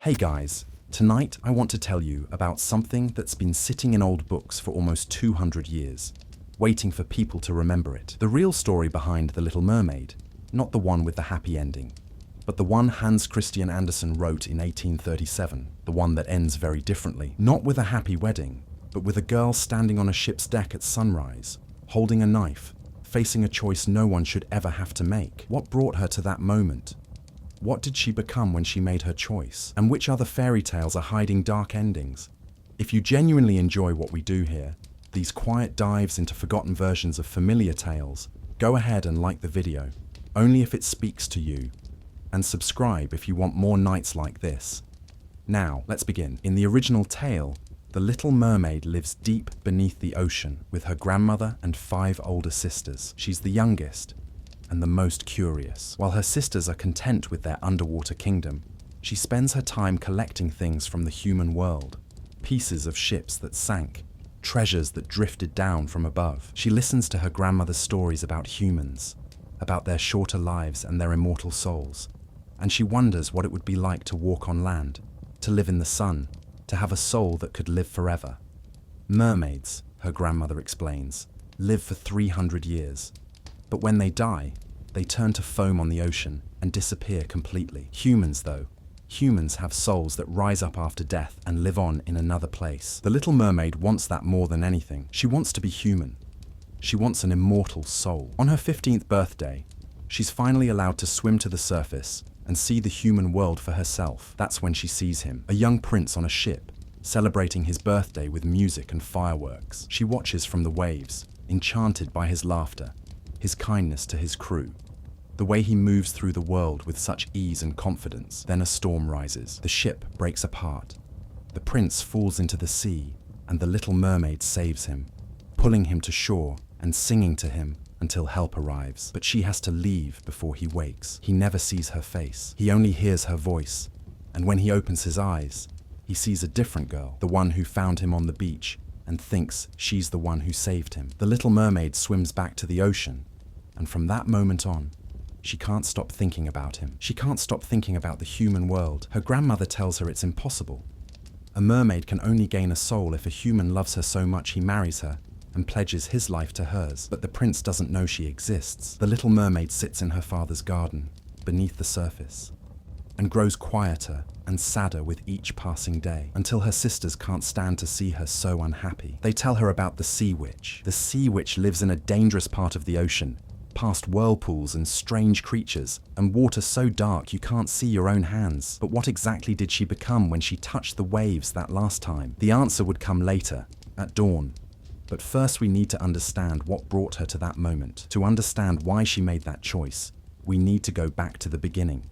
Hey guys, tonight I want to tell you about something that's been sitting in old books for almost 200 years, waiting for people to remember it. The real story behind The Little Mermaid, not the one with the happy ending, but the one Hans Christian Andersen wrote in 1837, the one that ends very differently. Not with a happy wedding, but with a girl standing on a ship's deck at sunrise, holding a knife, facing a choice no one should ever have to make. What brought her to that moment? What did she become when she made her choice? And which other fairy tales are hiding dark endings? If you genuinely enjoy what we do here, these quiet dives into forgotten versions of familiar tales, go ahead and like the video, only if it speaks to you, and subscribe if you want more nights like this. Now, let's begin. In the original tale, the Little Mermaid lives deep beneath the ocean with her grandmother and 5 older sisters. She's the youngest and the most curious. While her sisters are content with their underwater kingdom, she spends her time collecting things from the human world. Pieces of ships that sank, treasures that drifted down from above. She listens to her grandmother's stories about humans, about their shorter lives and their immortal souls. And she wonders what it would be like to walk on land, to live in the sun, to have a soul that could live forever. Mermaids, her grandmother explains, live for 300 years. But when they die, they turn to foam on the ocean and disappear completely. Humans, though, humans have souls that rise up after death and live on in another place. The Little Mermaid wants that more than anything. She wants to be human. She wants an immortal soul. On her 15th birthday, she's finally allowed to swim to the surface and see the human world for herself. That's when she sees him, a young prince on a ship, celebrating his birthday with music and fireworks. She watches from the waves, enchanted by his laughter, his kindness to his crew, the way he moves through the world with such ease and confidence. Then a storm rises. The ship breaks apart. The prince falls into the sea, and the Little Mermaid saves him, pulling him to shore and singing to him until help arrives. But she has to leave before he wakes. He never sees her face. He only hears her voice. And when he opens his eyes, he sees a different girl, the one who found him on the beach, and thinks she's the one who saved him. The Little Mermaid swims back to the ocean, and from that moment on, she can't stop thinking about him. She can't stop thinking about the human world. Her grandmother tells her it's impossible. A mermaid can only gain a soul if a human loves her so much he marries her and pledges his life to hers. But the prince doesn't know she exists. The Little Mermaid sits in her father's garden, beneath the surface, and grows quieter and sadder with each passing day, until her sisters can't stand to see her so unhappy. They tell her about the sea witch. The sea witch lives in a dangerous part of the ocean, past whirlpools and strange creatures, and water so dark you can't see your own hands. But what exactly did she become when she touched the waves that last time? The answer would come later, at dawn. But first we need to understand what brought her to that moment. To understand why she made that choice, we need to go back to the beginning,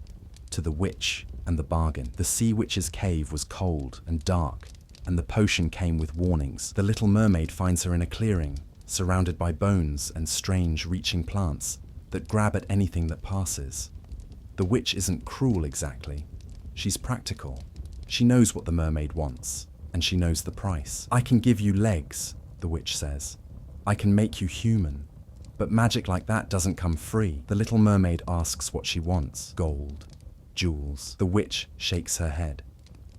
to the witch and the bargain. The sea witch's cave was cold and dark, and the potion came with warnings. The Little Mermaid finds her in a clearing, surrounded by bones and strange reaching plants that grab at anything that passes. The witch isn't cruel exactly. She's practical. She knows what the mermaid wants, and she knows the price. "I can give you legs," the witch says. "I can make you human. But magic like that doesn't come free." The Little Mermaid asks what she wants. Gold, jewels. The witch shakes her head.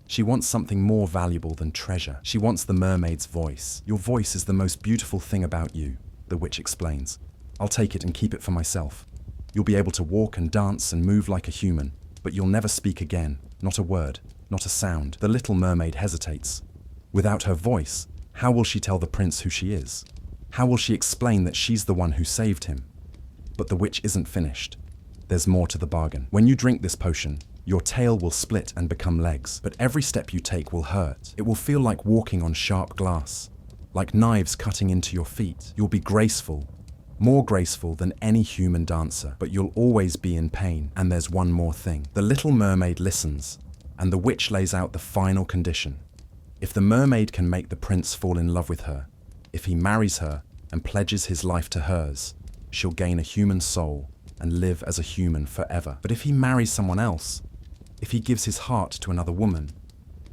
She wants something more valuable than treasure. She wants the mermaid's voice. "Your voice is the most beautiful thing about you," the witch explains. "I'll take it and keep it for myself. You'll be able to walk and dance and move like a human, but you'll never speak again. Not a word, not a sound." The Little Mermaid hesitates. Without her voice, how will she tell the prince who she is? How will she explain that she's the one who saved him? But the witch isn't finished. There's more to the bargain. "When you drink this potion, your tail will split and become legs, but every step you take will hurt. It will feel like walking on sharp glass, like knives cutting into your feet. You'll be graceful, more graceful than any human dancer, but you'll always be in pain. And there's one more thing." The Little Mermaid listens, and the witch lays out the final condition. If the mermaid can make the prince fall in love with her, if he marries her and pledges his life to hers, she'll gain a human soul and live as a human forever. But if he marries someone else, if he gives his heart to another woman,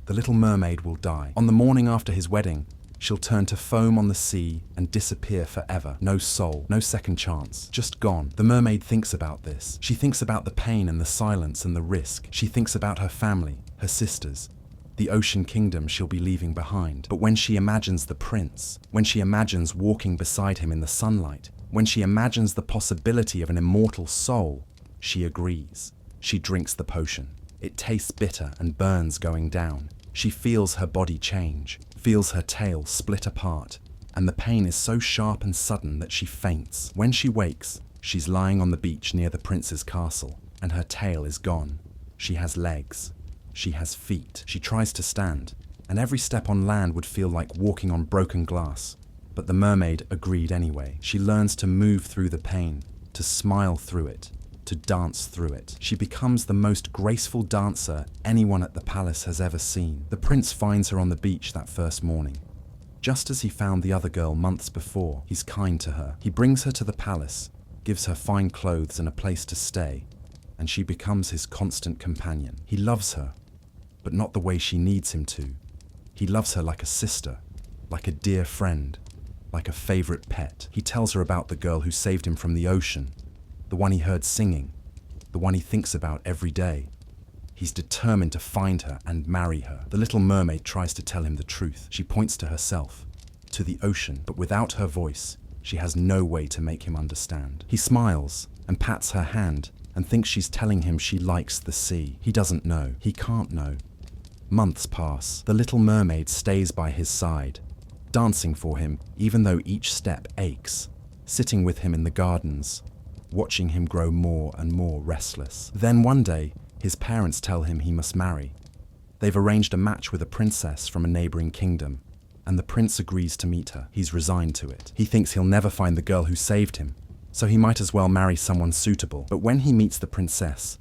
the Little Mermaid will die. On the morning after his wedding, she'll turn to foam on the sea and disappear forever. No soul, no second chance, just gone. The mermaid thinks about this. She thinks about the pain and the silence and the risk. She thinks about her family, her sisters, the ocean kingdom she'll be leaving behind. But when she imagines the prince, when she imagines walking beside him in the sunlight, when she imagines the possibility of an immortal soul, she agrees. She drinks the potion. It tastes bitter and burns going down. She feels her body change, feels her tail split apart, and the pain is so sharp and sudden that she faints. When she wakes, she's lying on the beach near the prince's castle, and her tail is gone. She has legs. She has feet. She tries to stand, and every step on land would feel like walking on broken glass. But the mermaid agreed anyway. She learns to move through the pain, to smile through it, to dance through it. She becomes the most graceful dancer anyone at the palace has ever seen. The prince finds her on the beach that first morning. Just as he found the other girl months before, he's kind to her. He brings her to the palace, gives her fine clothes and a place to stay, and she becomes his constant companion. He loves her, but not the way she needs him to. He loves her like a sister, like a dear friend, like a favorite pet. He tells her about the girl who saved him from the ocean, the one he heard singing, the one he thinks about every day. He's determined to find her and marry her. The little mermaid tries to tell him the truth. She points to herself, to the ocean, but without her voice, she has no way to make him understand. He smiles and pats her hand and thinks she's telling him she likes the sea. He doesn't know. He can't know. Months pass. The little mermaid stays by his side, dancing for him even though each step aches, sitting with him in the gardens, watching him grow more and more restless. Then one day, his parents tell him he must marry. They've arranged a match with a princess from a neighboring kingdom, and the prince agrees to meet her. He's resigned to it. He thinks he'll never find the girl who saved him, so he might as well marry someone suitable. But when he meets the princess,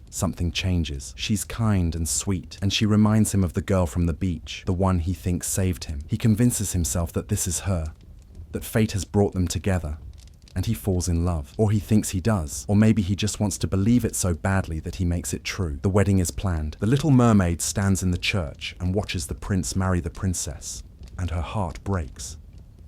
something changes. She's kind and sweet, and she reminds him of the girl from the beach, the one he thinks saved him. He convinces himself that this is her, that fate has brought them together, and he falls in love. Or he thinks he does. Or maybe he just wants to believe it so badly that he makes it true. The wedding is planned. The little mermaid stands in the church and watches the prince marry the princess, and her heart breaks.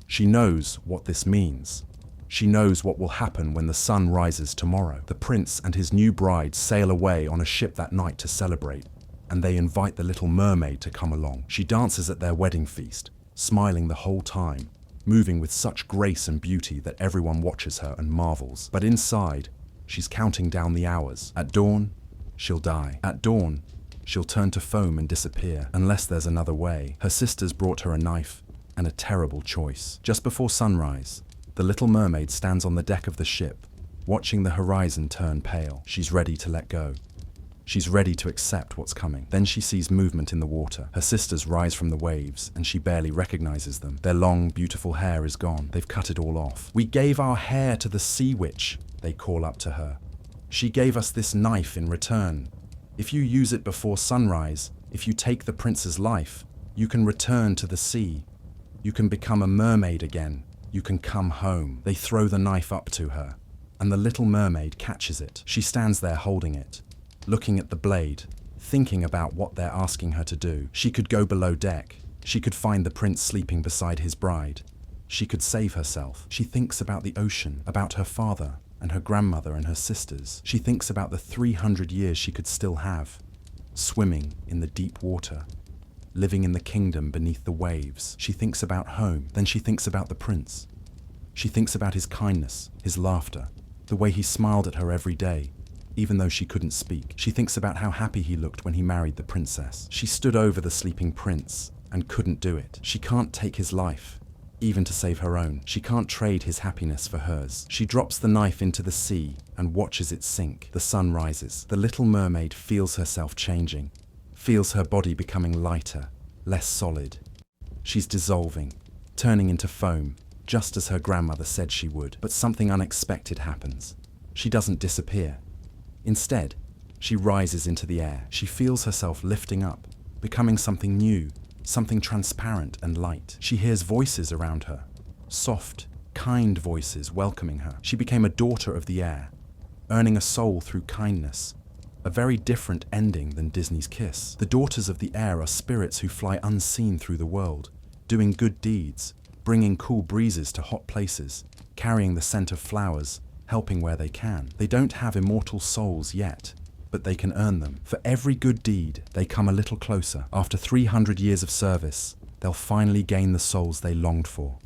She knows what this means. She knows what will happen when the sun rises tomorrow. The prince and his new bride sail away on a ship that night to celebrate, and they invite the little mermaid to come along. She dances at their wedding feast, smiling the whole time, moving with such grace and beauty that everyone watches her and marvels. But inside, she's counting down the hours. At dawn, she'll die. At dawn, she'll turn to foam and disappear, unless there's another way. Her sisters brought her a knife and a terrible choice. Just before sunrise, the little mermaid stands on the deck of the ship, watching the horizon turn pale. She's ready to let go. She's ready to accept what's coming. Then she sees movement in the water. Her sisters rise from the waves, and she barely recognizes them. Their long, beautiful hair is gone. They've cut it all off. "We gave our hair to the sea witch," they call up to her. "She gave us this knife in return. If you use it before sunrise, if you take the prince's life, you can return to the sea. You can become a mermaid again. You can come home." They throw the knife up to her, and the little mermaid catches it. She stands there holding it, looking at the blade, thinking about what they're asking her to do. She could go below deck. She could find the prince sleeping beside his bride. She could save herself. She thinks about the ocean, about her father and her grandmother and her sisters. She thinks about the 300 years she could still have, swimming in the deep water, living in the kingdom beneath the waves. She thinks about home. Then she thinks about the prince. She thinks about his kindness, his laughter, the way he smiled at her every day, even though she couldn't speak. She thinks about how happy he looked when he married the princess. She stood over the sleeping prince and couldn't do it. She can't take his life, even to save her own. She can't trade his happiness for hers. She drops the knife into the sea and watches it sink. The sun rises. The little mermaid feels herself changing, feels her body becoming lighter, less solid. She's dissolving, turning into foam, just as her grandmother said she would. But something unexpected happens. She doesn't disappear. Instead, she rises into the air. She feels herself lifting up, becoming something new, something transparent and light. She hears voices around her, soft, kind voices welcoming her. She became a daughter of the air, earning a soul through kindness, a very different ending than Disney's Kiss. The daughters of the air are spirits who fly unseen through the world, doing good deeds, bringing cool breezes to hot places, carrying the scent of flowers, helping where they can. They don't have immortal souls yet, but they can earn them. For every good deed, they come a little closer. After 300 years of service, they'll finally gain the souls they longed for.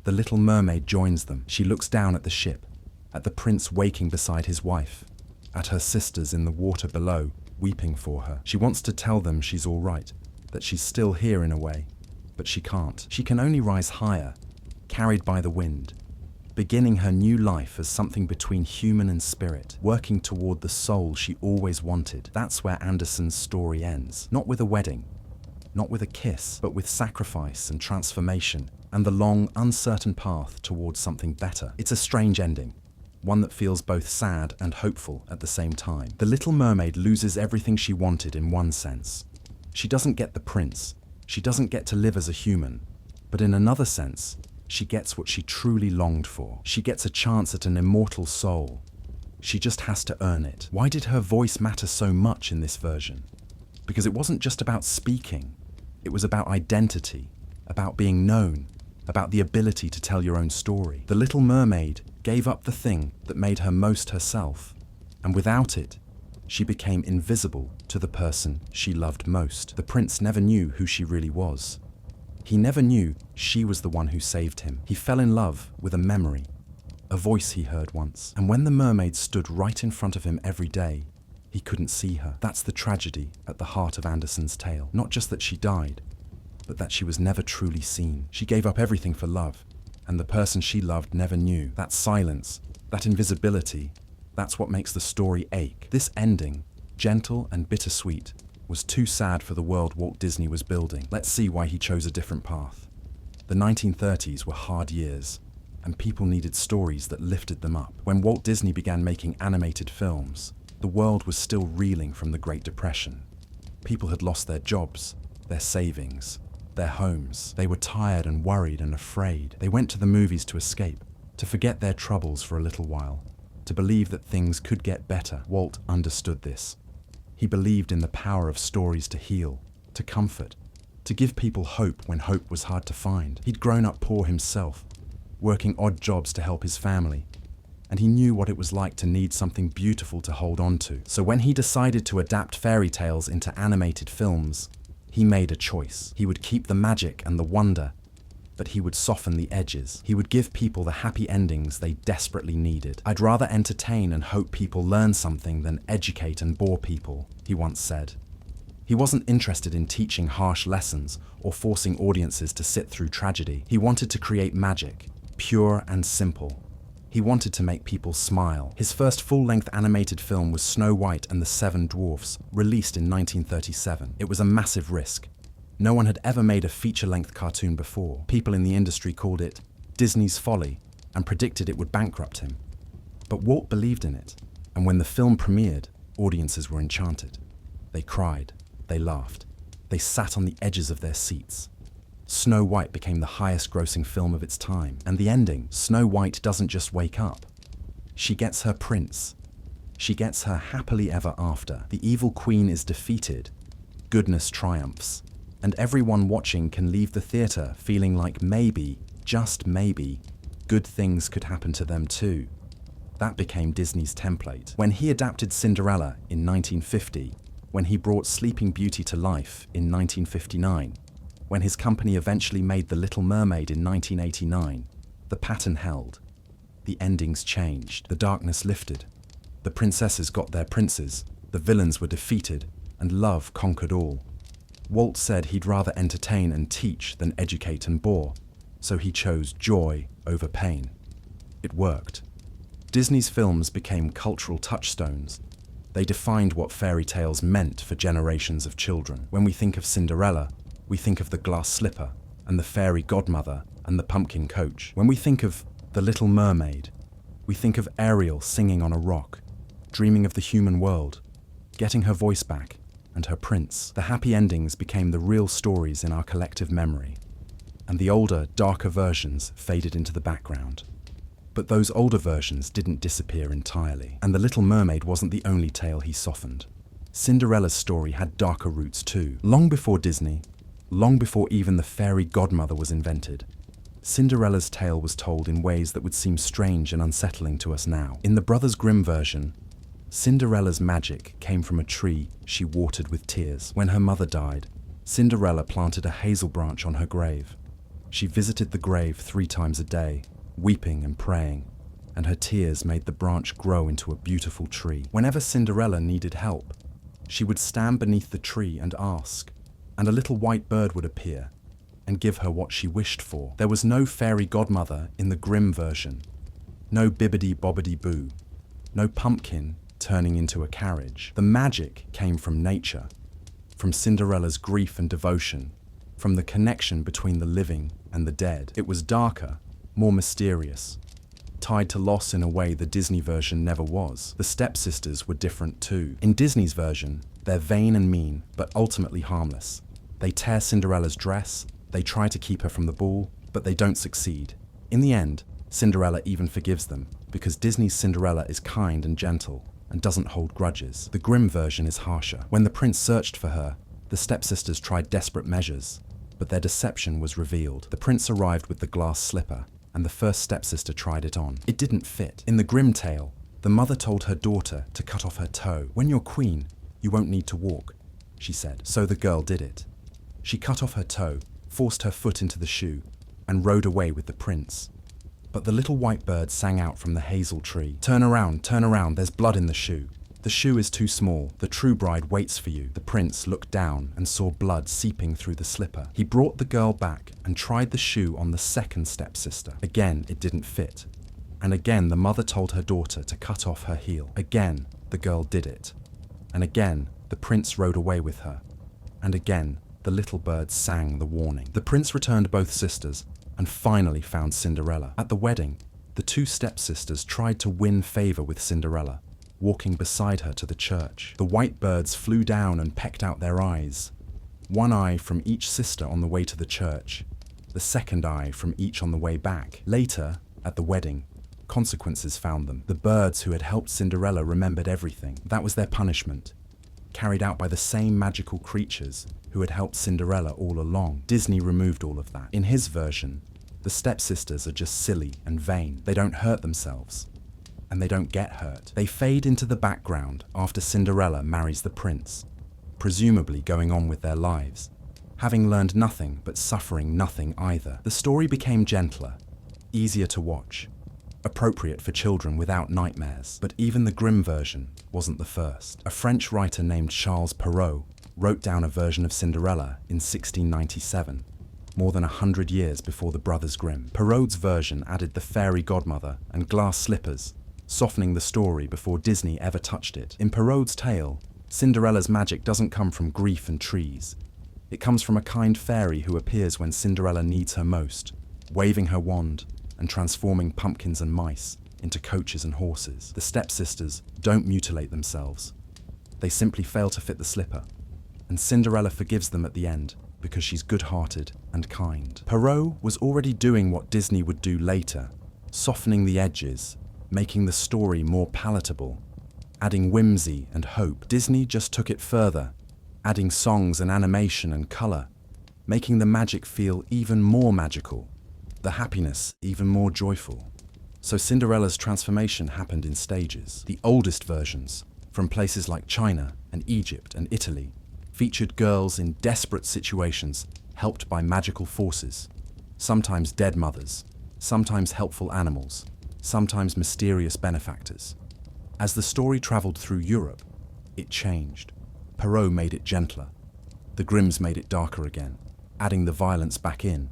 The Little Mermaid joins them. She looks down at the ship, at the prince waking beside his wife, at her sisters in the water below, weeping for her. She wants to tell them she's all right, that she's still here in a way, but she can't. She can only rise higher, carried by the wind, beginning her new life as something between human and spirit, working toward the soul she always wanted. That's where Andersen's story ends. Not with a wedding, not with a kiss, but with sacrifice and transformation, and the long, uncertain path towards something better. It's a strange ending, one that feels both sad and hopeful at the same time. The Little Mermaid loses everything she wanted in one sense. She doesn't get the prince, she doesn't get to live as a human, but in another sense, she gets what she truly longed for. She gets a chance at an immortal soul. She just has to earn it. Why did her voice matter so much in this version? Because it wasn't just about speaking. It was about identity, about being known, about the ability to tell your own story. The Little Mermaid gave up the thing that made her most herself, and without it, she became invisible to the person she loved most. The prince never knew who she really was. He never knew she was the one who saved him. He fell in love with a memory, a voice he heard once. And when the mermaid stood right in front of him every day, he couldn't see her. That's the tragedy at the heart of Andersen's tale. Not just that she died, but that she was never truly seen. She gave up everything for love, and the person she loved never knew. That silence, that invisibility, that's what makes the story ache. This ending, gentle and bittersweet, was too sad for the world Walt Disney was building. Let's see why he chose a different path. The 1930s were hard years, and people needed stories that lifted them up. When Walt Disney began making animated films, the world was still reeling from the Great Depression. People had lost their jobs, their savings, their homes. They were tired and worried and afraid. They went to the movies to escape, to forget their troubles for a little while, to believe that things could get better. Walt understood this. He believed in the power of stories to heal, to comfort, to give people hope when hope was hard to find. He'd grown up poor himself, working odd jobs to help his family, and he knew what it was like to need something beautiful to hold on to. So when he decided to adapt fairy tales into animated films, he made a choice. He would keep the magic and the wonder, but he would soften the edges. He would give people the happy endings they desperately needed. "I'd rather entertain and hope people learn something than educate and bore people," he once said. He wasn't interested in teaching harsh lessons or forcing audiences to sit through tragedy. He wanted to create magic, pure and simple. He wanted to make people smile. His first full-length animated film was Snow White and the Seven Dwarfs, released in 1937. It was a massive risk. No one had ever made a feature-length cartoon before. People in the industry called it Disney's folly and predicted it would bankrupt him. But Walt believed in it, and when the film premiered, audiences were enchanted. They cried, they laughed, they sat on the edges of their seats. Snow White became the highest-grossing film of its time, and the ending, Snow White doesn't just wake up. She gets her prince. She gets her happily ever after. The evil queen is defeated. Goodness triumphs. And everyone watching can leave the theater feeling like maybe, just maybe, good things could happen to them too. That became Disney's template. When he adapted Cinderella in 1950, when he brought Sleeping Beauty to life in 1959, when his company eventually made The Little Mermaid in 1989, the pattern held. The endings changed. The darkness lifted. The princesses got their princes, the villains were defeated, and love conquered all. Walt said he'd rather entertain and teach than educate and bore, so he chose joy over pain. It worked. Disney's films became cultural touchstones. They defined what fairy tales meant for generations of children. When we think of Cinderella, we think of the glass slipper and the fairy godmother and the pumpkin coach. When we think of The Little Mermaid, we think of Ariel singing on a rock, dreaming of the human world, getting her voice back, and her prince. The happy endings became the real stories in our collective memory, and the older, darker versions faded into the background. But those older versions didn't disappear entirely, and The Little Mermaid wasn't the only tale he softened. Cinderella's story had darker roots too. Long before Disney, long before even the fairy godmother was invented, Cinderella's tale was told in ways that would seem strange and unsettling to us now. In the Brothers Grimm version, Cinderella's magic came from a tree she watered with tears. When her mother died, Cinderella planted a hazel branch on her grave. She visited the grave 3 times a day, weeping and praying, and her tears made the branch grow into a beautiful tree. Whenever Cinderella needed help, she would stand beneath the tree and ask, and a little white bird would appear and give her what she wished for. There was no fairy godmother in the Grimm version, no bibbidi-bobbidi-boo, no pumpkin turning into a carriage. The magic came from nature, from Cinderella's grief and devotion, from the connection between the living and the dead. It was darker, more mysterious, tied to loss in a way the Disney version never was. The stepsisters were different too. In Disney's version, they're vain and mean, but ultimately harmless. They tear Cinderella's dress, they try to keep her from the ball, but they don't succeed. In the end, Cinderella even forgives them, because Disney's Cinderella is kind and gentle, and doesn't hold grudges. The Grimm version is harsher. When the prince searched for her, the stepsisters tried desperate measures, but their deception was revealed. The prince arrived with the glass slipper, and the first stepsister tried it on. It didn't fit. In the Grimm tale, the mother told her daughter to cut off her toe. "When you're queen, you won't need to walk," she said. So the girl did it. She cut off her toe, forced her foot into the shoe, and rode away with the prince. But the little white bird sang out from the hazel tree, turn around, there's blood in the shoe. The shoe is too small, the true bride waits for you." The prince looked down and saw blood seeping through the slipper. He brought the girl back and tried the shoe on the second stepsister. Again, it didn't fit. And again, the mother told her daughter to cut off her heel. Again, the girl did it. And again, the prince rode away with her. And again, the little bird sang the warning. The prince returned both sisters and finally found Cinderella. At the wedding, the 2 stepsisters tried to win favor with Cinderella, walking beside her to the church. The white birds flew down and pecked out their eyes, 1 eye from each sister on the way to the church, the second eye from each on the way back. Later, at the wedding, consequences found them. The birds who had helped Cinderella remembered everything. That was their punishment, carried out by the same magical creatures who had helped Cinderella all along. Disney removed all of that. In his version, the stepsisters are just silly and vain. They don't hurt themselves, and they don't get hurt. They fade into the background after Cinderella marries the prince, presumably going on with their lives, having learned nothing but suffering nothing either. The story became gentler, easier to watch, appropriate for children without nightmares. But even the Grimm version wasn't the first. A French writer named Charles Perrault wrote down a version of Cinderella in 1697, more than 100 years before the Brothers Grimm. Perrault's version added the fairy godmother and glass slippers, softening the story before Disney ever touched it. In Perrault's tale, Cinderella's magic doesn't come from grief and trees. It comes from a kind fairy who appears when Cinderella needs her most, waving her wand and transforming pumpkins and mice into coaches and horses. The stepsisters don't mutilate themselves. They simply fail to fit the slipper, and Cinderella forgives them at the end because she's good-hearted and kind. Perrault was already doing what Disney would do later, softening the edges, making the story more palatable, adding whimsy and hope. Disney just took it further, adding songs and animation and color, making the magic feel even more magical, the happiness even more joyful. So Cinderella's transformation happened in stages. The oldest versions, from places like China and Egypt and Italy, featured girls in desperate situations helped by magical forces, sometimes dead mothers, sometimes helpful animals, sometimes mysterious benefactors. As the story traveled through Europe, it changed. Perrault made it gentler. The Grimms made it darker again, adding the violence back in,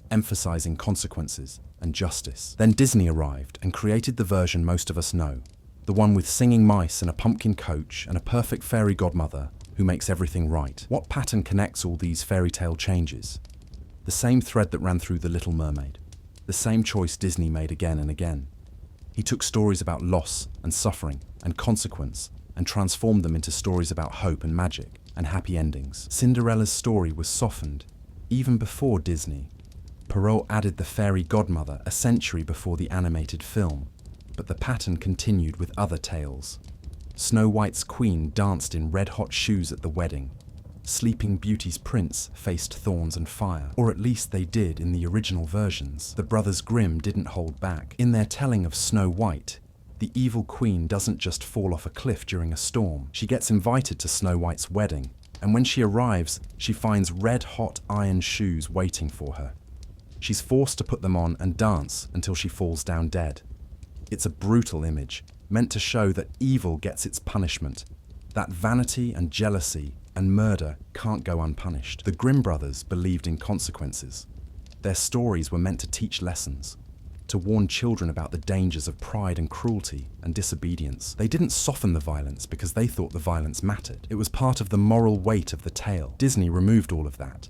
emphasizing consequences and justice. Then Disney arrived and created the version most of us know, the one with singing mice and a pumpkin coach and a perfect fairy godmother who makes everything right. What pattern connects all these fairy tale changes? The same thread that ran through The Little Mermaid, the same choice Disney made again and again. He took stories about loss and suffering and consequence and transformed them into stories about hope and magic and happy endings. Cinderella's story was softened even before Disney. Perrault added the fairy godmother a century before the animated film, but the pattern continued with other tales. Snow White's queen danced in red-hot shoes at the wedding. Sleeping Beauty's prince faced thorns and fire, or at least they did in the original versions. The Brothers Grimm didn't hold back. In their telling of Snow White, The evil queen doesn't just fall off a cliff during a storm. She gets invited to Snow White's wedding, and when she arrives, she finds red-hot iron shoes waiting for her. She's forced to put them on and dance until she falls down dead. It's a brutal image, meant to show that evil gets its punishment, that vanity and jealousy and murder can't go unpunished. The Grimm brothers believed in consequences. Their stories were meant to teach lessons, to warn children about the dangers of pride and cruelty and disobedience. They didn't soften the violence because they thought the violence mattered. It was part of the moral weight of the tale. Disney removed all of that.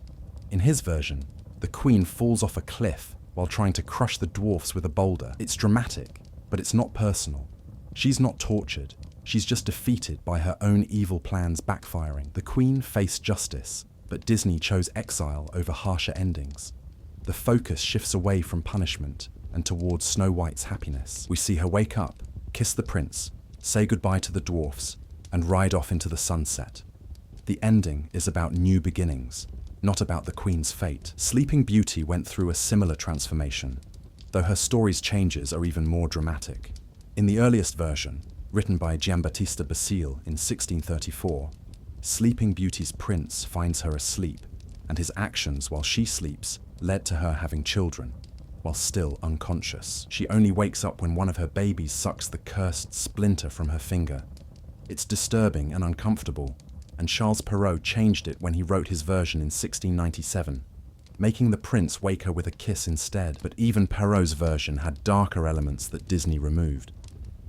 In his version, the queen falls off a cliff while trying to crush the dwarfs with a boulder. It's dramatic, but it's not personal. She's not tortured. She's just defeated by her own evil plans backfiring. The queen faced justice, but Disney chose exile over harsher endings. The focus shifts away from punishment and towards Snow White's happiness. We see her wake up, kiss the prince, say goodbye to the dwarfs, and ride off into the sunset. The ending is about new beginnings, not about the queen's fate. Sleeping Beauty went through a similar transformation, though her story's changes are even more dramatic. In the earliest version, written by Giambattista Basile in 1634, Sleeping Beauty's prince finds her asleep, and his actions while she sleeps led to her having children, while still unconscious. She only wakes up when one of her babies sucks the cursed splinter from her finger. It's disturbing and uncomfortable, and Charles Perrault changed it when he wrote his version in 1697, making the prince wake her with a kiss instead. But even Perrault's version had darker elements that Disney removed.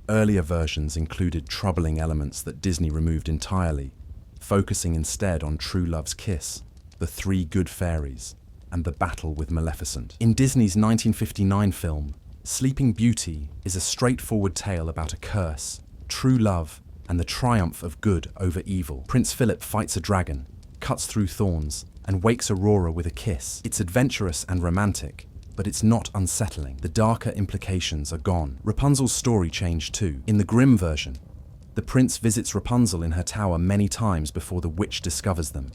Earlier versions included troubling elements that Disney removed entirely, focusing instead on true love's kiss, the three good fairies, and the battle with Maleficent. In Disney's 1959 film, Sleeping Beauty is a straightforward tale about a curse, true love, and the triumph of good over evil. Prince Philip fights a dragon, cuts through thorns, and wakes Aurora with a kiss. It's adventurous and romantic, but it's not unsettling. The darker implications are gone. Rapunzel's story changed too. In the Grimm version, the prince visits Rapunzel in her tower many times before the witch discovers them.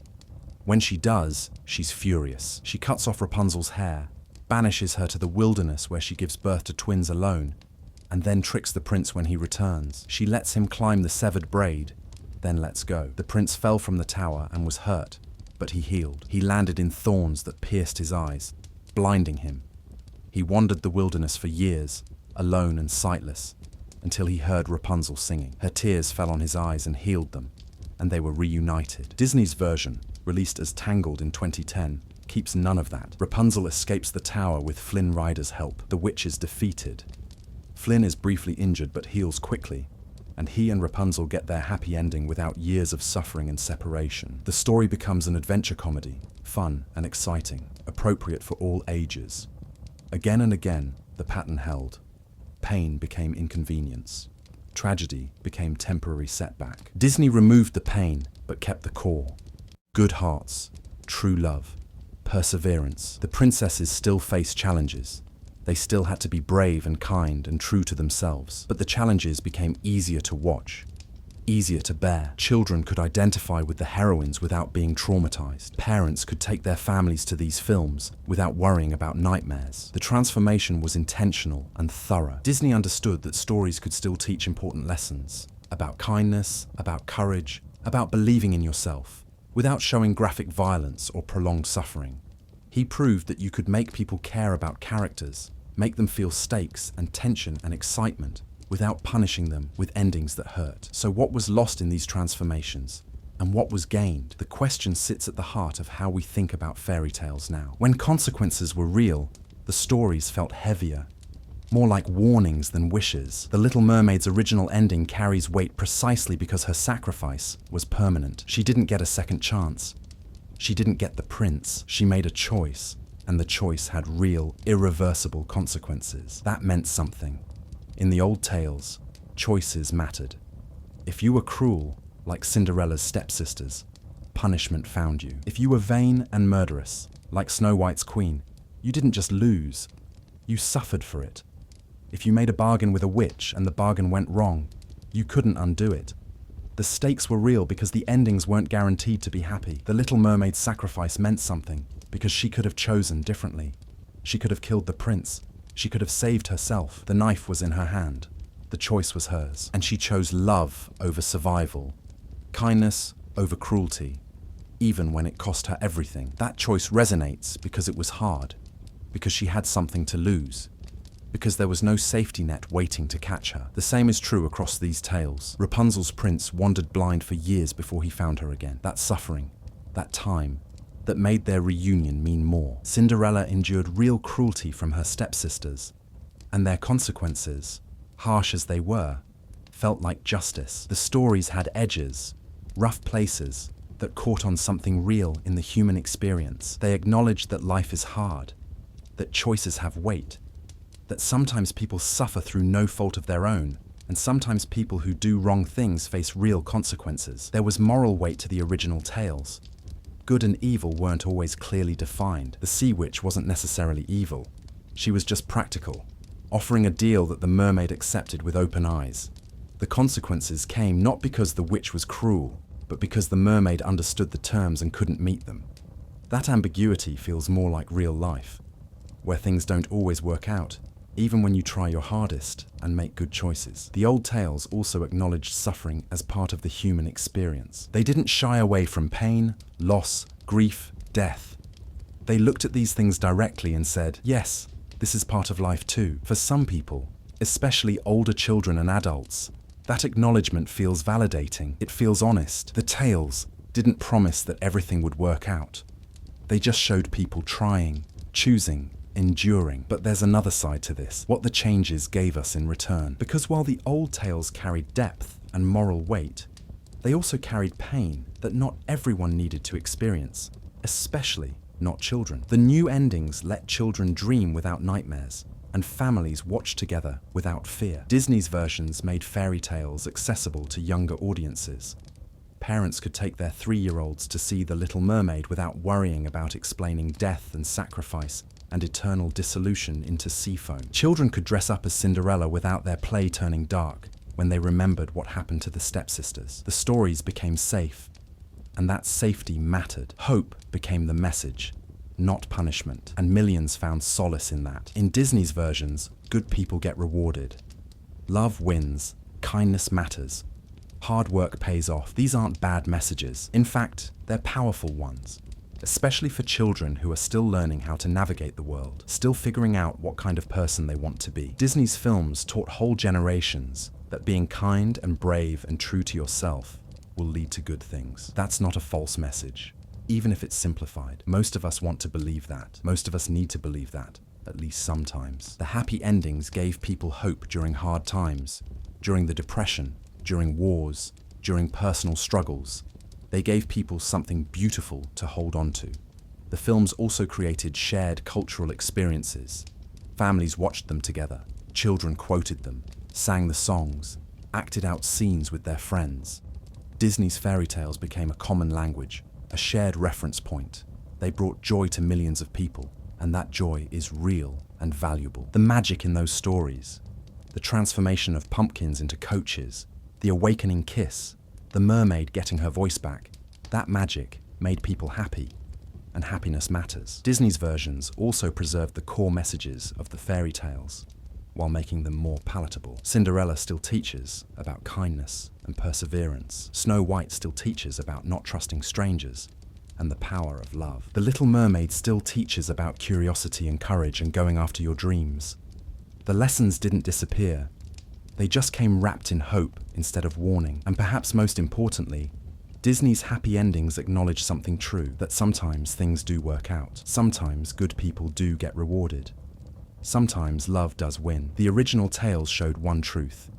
When she does, she's furious. She cuts off Rapunzel's hair, banishes her to the wilderness where she gives birth to twins alone, and then tricks the prince when he returns. She lets him climb the severed braid, then lets go. The prince fell from the tower and was hurt, but he healed. He landed in thorns that pierced his eyes, blinding him. He wandered the wilderness for years, alone and sightless, until he heard Rapunzel singing. Her tears fell on his eyes and healed them, and they were reunited. Disney's version, released as Tangled in 2010, keeps none of that. Rapunzel escapes the tower with Flynn Rider's help. The witch is defeated. Flynn is briefly injured but heals quickly, and he and Rapunzel get their happy ending without years of suffering and separation. The story becomes an adventure comedy, fun and exciting, appropriate for all ages. Again and again, the pattern held. Pain became inconvenience. Tragedy became temporary setback. Disney removed the pain, but kept the core. Good hearts, true love, perseverance. The princesses still face challenges. They still had to be brave and kind and true to themselves. But the challenges became easier to watch, easier to bear. Children could identify with the heroines without being traumatized. Parents could take their families to these films without worrying about nightmares. The transformation was intentional and thorough. Disney understood that stories could still teach important lessons about kindness, about courage, about believing in yourself, without showing graphic violence or prolonged suffering. He proved that you could make people care about characters, make them feel stakes and tension and excitement, without punishing them with endings that hurt. So what was lost in these transformations? And what was gained? The question sits at the heart of how we think about fairy tales now. When consequences were real, the stories felt heavier, more like warnings than wishes. The Little Mermaid's original ending carries weight precisely because her sacrifice was permanent. She didn't get a second chance. She didn't get the prince. She made a choice, and the choice had real, irreversible consequences. That meant something. In the old tales, choices mattered. If you were cruel, like Cinderella's stepsisters, punishment found you. If you were vain and murderous, like Snow White's queen, you didn't just lose, you suffered for it. If you made a bargain with a witch and the bargain went wrong, you couldn't undo it. The stakes were real because the endings weren't guaranteed to be happy. The Little Mermaid's sacrifice meant something because she could have chosen differently. She could have killed the prince. She could have saved herself. The knife was in her hand. The choice was hers, and she chose love over survival, kindness over cruelty, even when it cost her everything. That choice resonates because it was hard, because she had something to lose, because there was no safety net waiting to catch her. The same is true across these tales. Rapunzel's prince wandered blind for years before he found her again. That suffering, that time, that made their reunion mean more. Cinderella endured real cruelty from her stepsisters, and their consequences, harsh as they were, felt like justice. The stories had edges, rough places, that caught on something real in the human experience. They acknowledged that life is hard, that choices have weight, that sometimes people suffer through no fault of their own, and sometimes people who do wrong things face real consequences. There was moral weight to the original tales. Good and evil weren't always clearly defined. The sea witch wasn't necessarily evil. She was just practical, offering a deal that the mermaid accepted with open eyes. The consequences came not because the witch was cruel, but because the mermaid understood the terms and couldn't meet them. That ambiguity feels more like real life, where things don't always work out, even when you try your hardest and make good choices. The old tales also acknowledged suffering as part of the human experience. They didn't shy away from pain, loss, grief, death. They looked at these things directly and said, yes, this is part of life too. For some people, especially older children and adults, that acknowledgement feels validating. It feels honest. The tales didn't promise that everything would work out. They just showed people trying, choosing, enduring. But there's another side to this, what the changes gave us in return. Because while the old tales carried depth and moral weight, they also carried pain that not everyone needed to experience, especially not children. The new endings let children dream without nightmares, and families watch together without fear. Disney's versions made fairy tales accessible to younger audiences. Parents could take their 3-year-olds to see The Little Mermaid without worrying about explaining death and sacrifice and eternal dissolution into sea foam. Children could dress up as Cinderella without their play turning dark when they remembered what happened to the stepsisters. The stories became safe, and that safety mattered. Hope became the message, not punishment, and millions found solace in that. In Disney's versions, good people get rewarded. Love wins, kindness matters, hard work pays off. These aren't bad messages. In fact, they're powerful ones, especially for children who are still learning how to navigate the world, still figuring out what kind of person they want to be. Disney's films taught whole generations that being kind and brave and true to yourself will lead to good things. That's not a false message, even if it's simplified. Most of us want to believe that. Most of us need to believe that, at least sometimes. The happy endings gave people hope during hard times, during the Depression, during wars, during personal struggles. They gave people something beautiful to hold on to. The films also created shared cultural experiences. Families watched them together. Children quoted them, sang the songs, acted out scenes with their friends. Disney's fairy tales became a common language, a shared reference point. They brought joy to millions of people, and that joy is real and valuable. The magic in those stories, the transformation of pumpkins into coaches, the awakening kiss, the mermaid getting her voice back, that magic made people happy, and happiness matters. Disney's versions also preserved the core messages of the fairy tales, while making them more palatable. Cinderella still teaches about kindness and perseverance. Snow White still teaches about not trusting strangers and the power of love. The Little Mermaid still teaches about curiosity and courage and going after your dreams. The lessons didn't disappear. They just came wrapped in hope instead of warning. And perhaps most importantly, Disney's happy endings acknowledge something true, that sometimes things do work out. Sometimes good people do get rewarded. Sometimes love does win. The original tales showed one truth,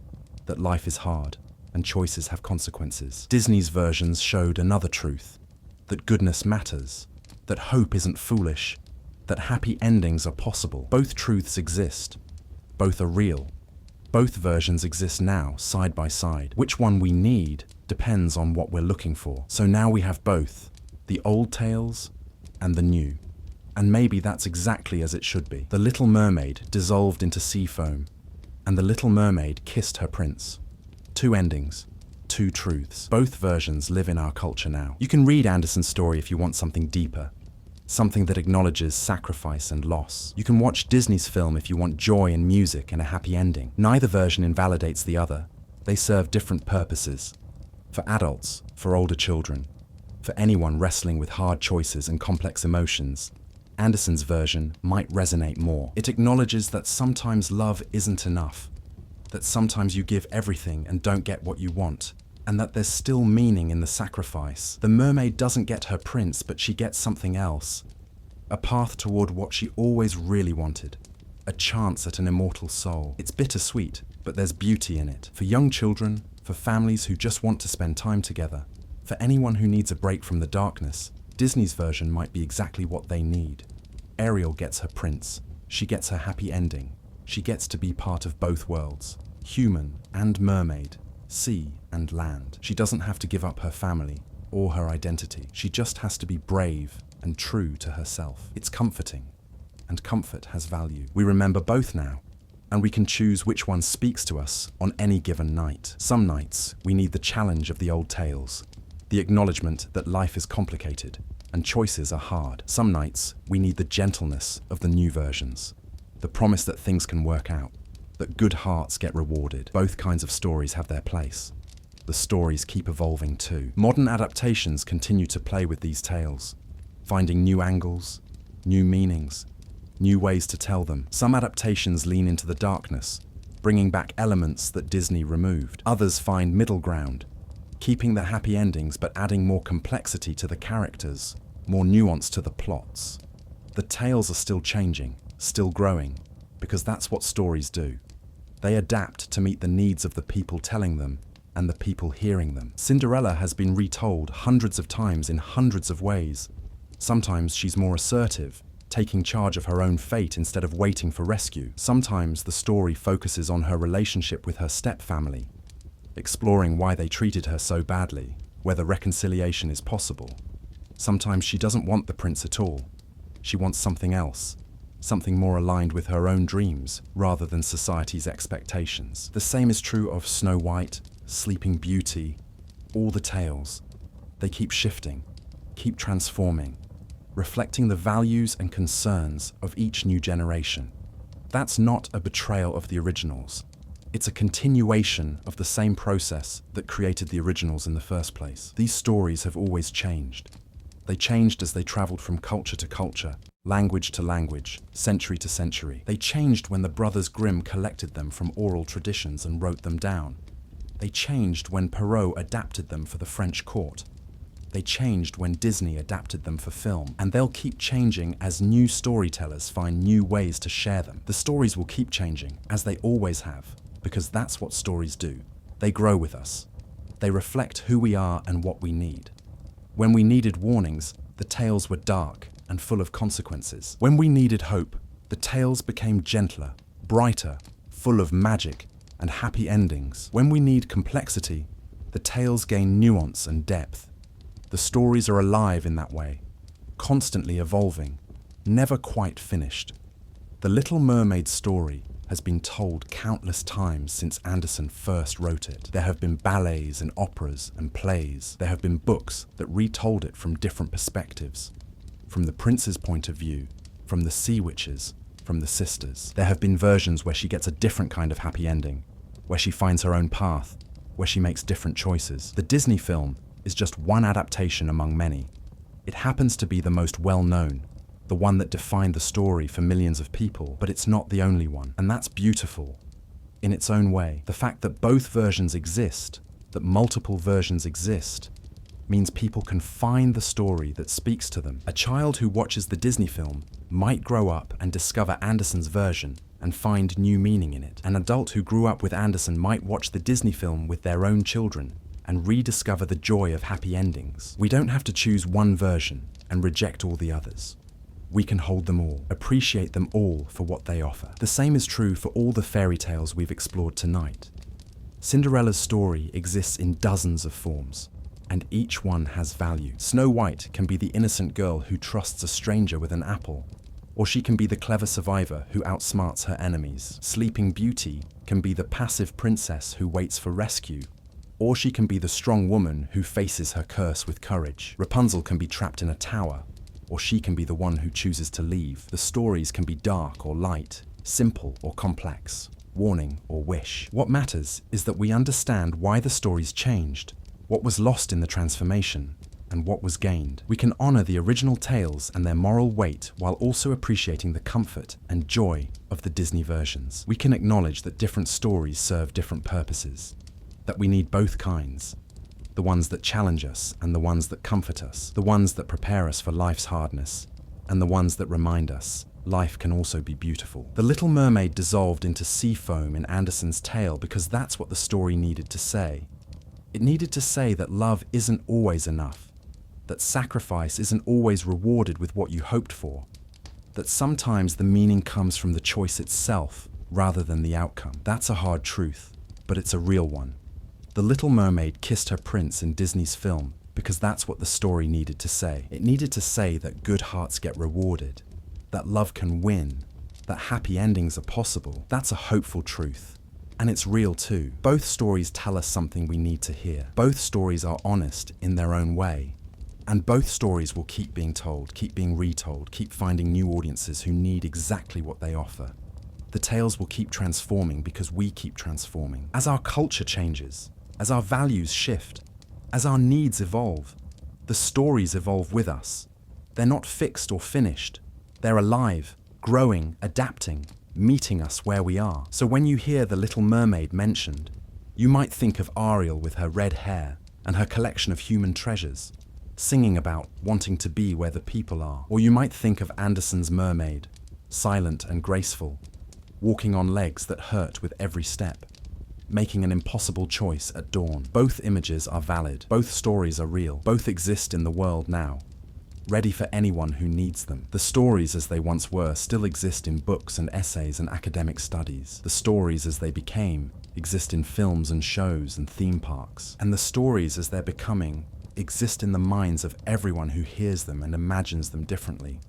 that life is hard and choices have consequences. Disney's versions showed another truth, that goodness matters, that hope isn't foolish, that happy endings are possible. Both truths exist. Both are real. Both versions exist now, side by side. Which one we need depends on what we're looking for. So now we have both, the old tales and the new. And maybe that's exactly as it should be. The Little Mermaid dissolved into sea foam, and the Little Mermaid kissed her prince. Two endings, two truths. Both versions live in our culture now. You can read Anderson's story if you want something deeper, something that acknowledges sacrifice and loss. You can watch Disney's film if you want joy and music and a happy ending. Neither version invalidates the other. They serve different purposes. For adults, for older children, for anyone wrestling with hard choices and complex emotions, Anderson's version might resonate more. It acknowledges that sometimes love isn't enough, that sometimes you give everything and don't get what you want, and that there's still meaning in the sacrifice. The mermaid doesn't get her prince, but she gets something else. A path toward what she always really wanted. A chance at an immortal soul. It's bittersweet, but there's beauty in it. For young children, for families who just want to spend time together, for anyone who needs a break from the darkness, Disney's version might be exactly what they need. Ariel gets her prince. She gets her happy ending. She gets to be part of both worlds, human and mermaid, sea and land. She doesn't have to give up her family or her identity. She just has to be brave and true to herself. It's comforting, and comfort has value. We remember both now, and we can choose which one speaks to us on any given night. Some nights, we need the challenge of the old tales, the acknowledgement that life is complicated and choices are hard. Some nights, we need the gentleness of the new versions, the promise that things can work out, that good hearts get rewarded. Both kinds of stories have their place. The stories keep evolving too. Modern adaptations continue to play with these tales, finding new angles, new meanings, new ways to tell them. Some adaptations lean into the darkness, bringing back elements that Disney removed. Others find middle ground, keeping the happy endings but adding more complexity to the characters, more nuance to the plots. The tales are still changing, still growing, because that's what stories do. They adapt to meet the needs of the people telling them and the people hearing them. Cinderella has been retold hundreds of times in hundreds of ways. Sometimes she's more assertive, taking charge of her own fate instead of waiting for rescue. Sometimes the story focuses on her relationship with her stepfamily, exploring why they treated her so badly, whether reconciliation is possible. Sometimes she doesn't want the prince at all. She wants something else, something more aligned with her own dreams rather than society's expectations. The same is true of Snow White, Sleeping Beauty, all the tales. They keep shifting, keep transforming, reflecting the values and concerns of each new generation. That's not a betrayal of the originals. It's a continuation of the same process that created the originals in the first place. These stories have always changed. They changed as they traveled from culture to culture, language to language, century to century. They changed when the Brothers Grimm collected them from oral traditions and wrote them down. They changed when Perrault adapted them for the French court. They changed when Disney adapted them for film, and they'll keep changing as new storytellers find new ways to share them. The stories will keep changing, as they always have, because that's what stories do. They grow with us. They reflect who we are and what we need. When we needed warnings, the tales were dark and full of consequences. When we needed hope, the tales became gentler, brighter, full of magic and happy endings. When we need complexity, the tales gain nuance and depth. The stories are alive in that way, constantly evolving, never quite finished. The Little Mermaid story has been told countless times since Anderson first wrote it. There have been ballets and operas and plays. There have been books that retold it from different perspectives, from the prince's point of view, from the sea witches, from the sisters. There have been versions where she gets a different kind of happy ending, where she finds her own path, where she makes different choices. The Disney film is just one adaptation among many. It happens to be the most well-known, the one that defined the story for millions of people, but it's not the only one. And that's beautiful, in its own way. The fact that both versions exist, that multiple versions exist, means people can find the story that speaks to them. A child who watches the Disney film might grow up and discover Anderson's version and find new meaning in it. An adult who grew up with Anderson might watch the Disney film with their own children and rediscover the joy of happy endings. We don't have to choose one version and reject all the others. We can hold them all, appreciate them all for what they offer. The same is true for all the fairy tales we've explored tonight. Cinderella's story exists in dozens of forms, and each one has value. Snow White can be the innocent girl who trusts a stranger with an apple, or she can be the clever survivor who outsmarts her enemies. Sleeping Beauty can be the passive princess who waits for rescue, or she can be the strong woman who faces her curse with courage. Rapunzel can be trapped in a tower, or she can be the one who chooses to leave. The stories can be dark or light, simple or complex, warning or wish. What matters is that we understand why the stories changed, what was lost in the transformation, and what was gained. We can honor the original tales and their moral weight while also appreciating the comfort and joy of the Disney versions. We can acknowledge that different stories serve different purposes, that we need both kinds, the ones that challenge us and the ones that comfort us, the ones that prepare us for life's hardness, and the ones that remind us life can also be beautiful. The Little Mermaid dissolved into sea foam in Andersen's tale because that's what the story needed to say. It needed to say that love isn't always enough, that sacrifice isn't always rewarded with what you hoped for, that sometimes the meaning comes from the choice itself rather than the outcome. That's a hard truth, but it's a real one. The Little Mermaid kissed her prince in Disney's film because that's what the story needed to say. It needed to say that good hearts get rewarded, that love can win, that happy endings are possible. That's a hopeful truth. And it's real too. Both stories tell us something we need to hear. Both stories are honest in their own way. And both stories will keep being told, keep being retold, keep finding new audiences who need exactly what they offer. The tales will keep transforming because we keep transforming. As our culture changes, as our values shift, as our needs evolve, the stories evolve with us. They're not fixed or finished. They're alive, growing, adapting, meeting us where we are. So when you hear the Little Mermaid mentioned, you might think of Ariel with her red hair and her collection of human treasures, singing about wanting to be where the people are. Or you might think of Andersen's mermaid, silent and graceful, walking on legs that hurt with every step, making an impossible choice at dawn. Both images are valid, both stories are real, both exist in the world now, ready for anyone who needs them. The stories as they once were still exist in books and essays and academic studies. The stories as they became exist in films and shows and theme parks. And the stories as they're becoming exist in the minds of everyone who hears them and imagines them differently,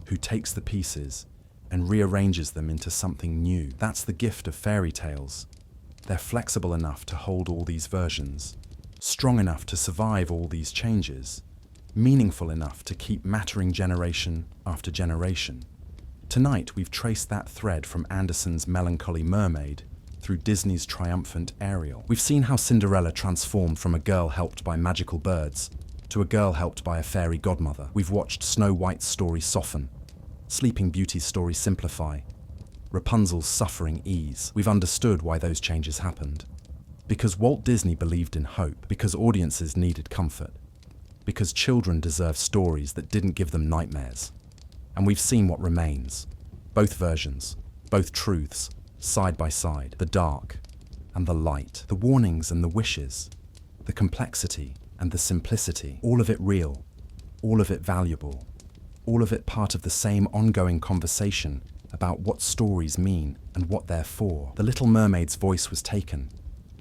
who takes the pieces and rearranges them into something new. That's the gift of fairy tales. They're flexible enough to hold all these versions, strong enough to survive all these changes, meaningful enough to keep mattering generation after generation. Tonight we've traced that thread from Andersen's melancholy mermaid through Disney's triumphant Ariel. We've seen how Cinderella transformed from a girl helped by magical birds to a girl helped by a fairy godmother. We've watched Snow White's story soften, Sleeping Beauty's story simplify, Rapunzel's suffering ease. We've understood why those changes happened. Because Walt Disney believed in hope, because audiences needed comfort, because children deserve stories that didn't give them nightmares. And we've seen what remains. Both versions, both truths, side by side, the dark and the light, the warnings and the wishes, the complexity and the simplicity, all of it real, all of it valuable, all of it part of the same ongoing conversation about what stories mean and what they're for. The Little Mermaid's voice was taken,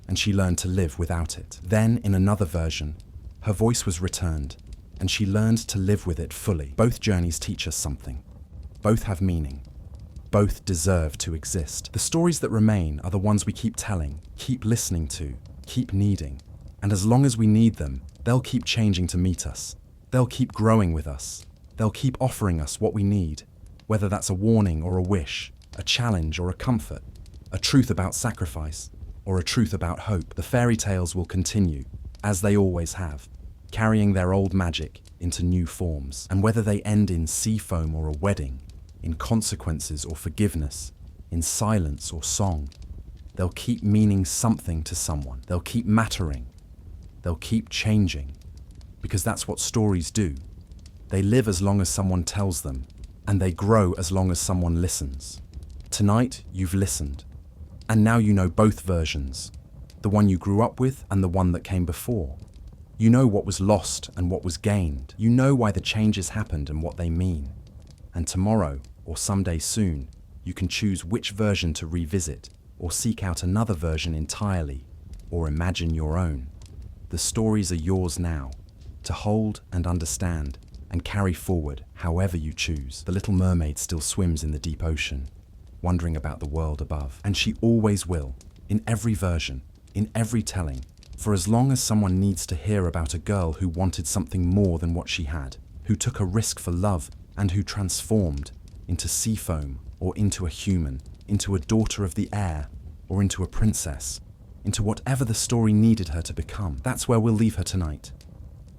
and she learned to live without it. Then, in another version, her voice was returned, and she learned to live with it fully. Both journeys teach us something. Both have meaning. Both deserve to exist. The stories that remain are the ones we keep telling, keep listening to, keep needing. And as long as we need them, they'll keep changing to meet us. They'll keep growing with us. They'll keep offering us what we need, whether that's a warning or a wish, a challenge or a comfort, a truth about sacrifice or a truth about hope. The fairy tales will continue, as they always have, carrying their old magic into new forms. And whether they end in sea foam or a wedding, in consequences or forgiveness, in silence or song, they'll keep meaning something to someone. They'll keep mattering. They'll keep changing. Because that's what stories do. They live as long as someone tells them, and they grow as long as someone listens. Tonight, you've listened. And now you know both versions, the one you grew up with and the one that came before. You know what was lost and what was gained. You know why the changes happened and what they mean. And tomorrow, or someday soon, you can choose which version to revisit, or seek out another version entirely, or imagine your own. The stories are yours now, to hold and understand, and carry forward however you choose. The Little Mermaid still swims in the deep ocean, wondering about the world above. And she always will, in every version, in every telling, for as long as someone needs to hear about a girl who wanted something more than what she had. who took a risk for love and who transformed into sea foam or into a human, into a daughter of the air or into a princess, into whatever the story needed her to become. That's where we'll leave her tonight.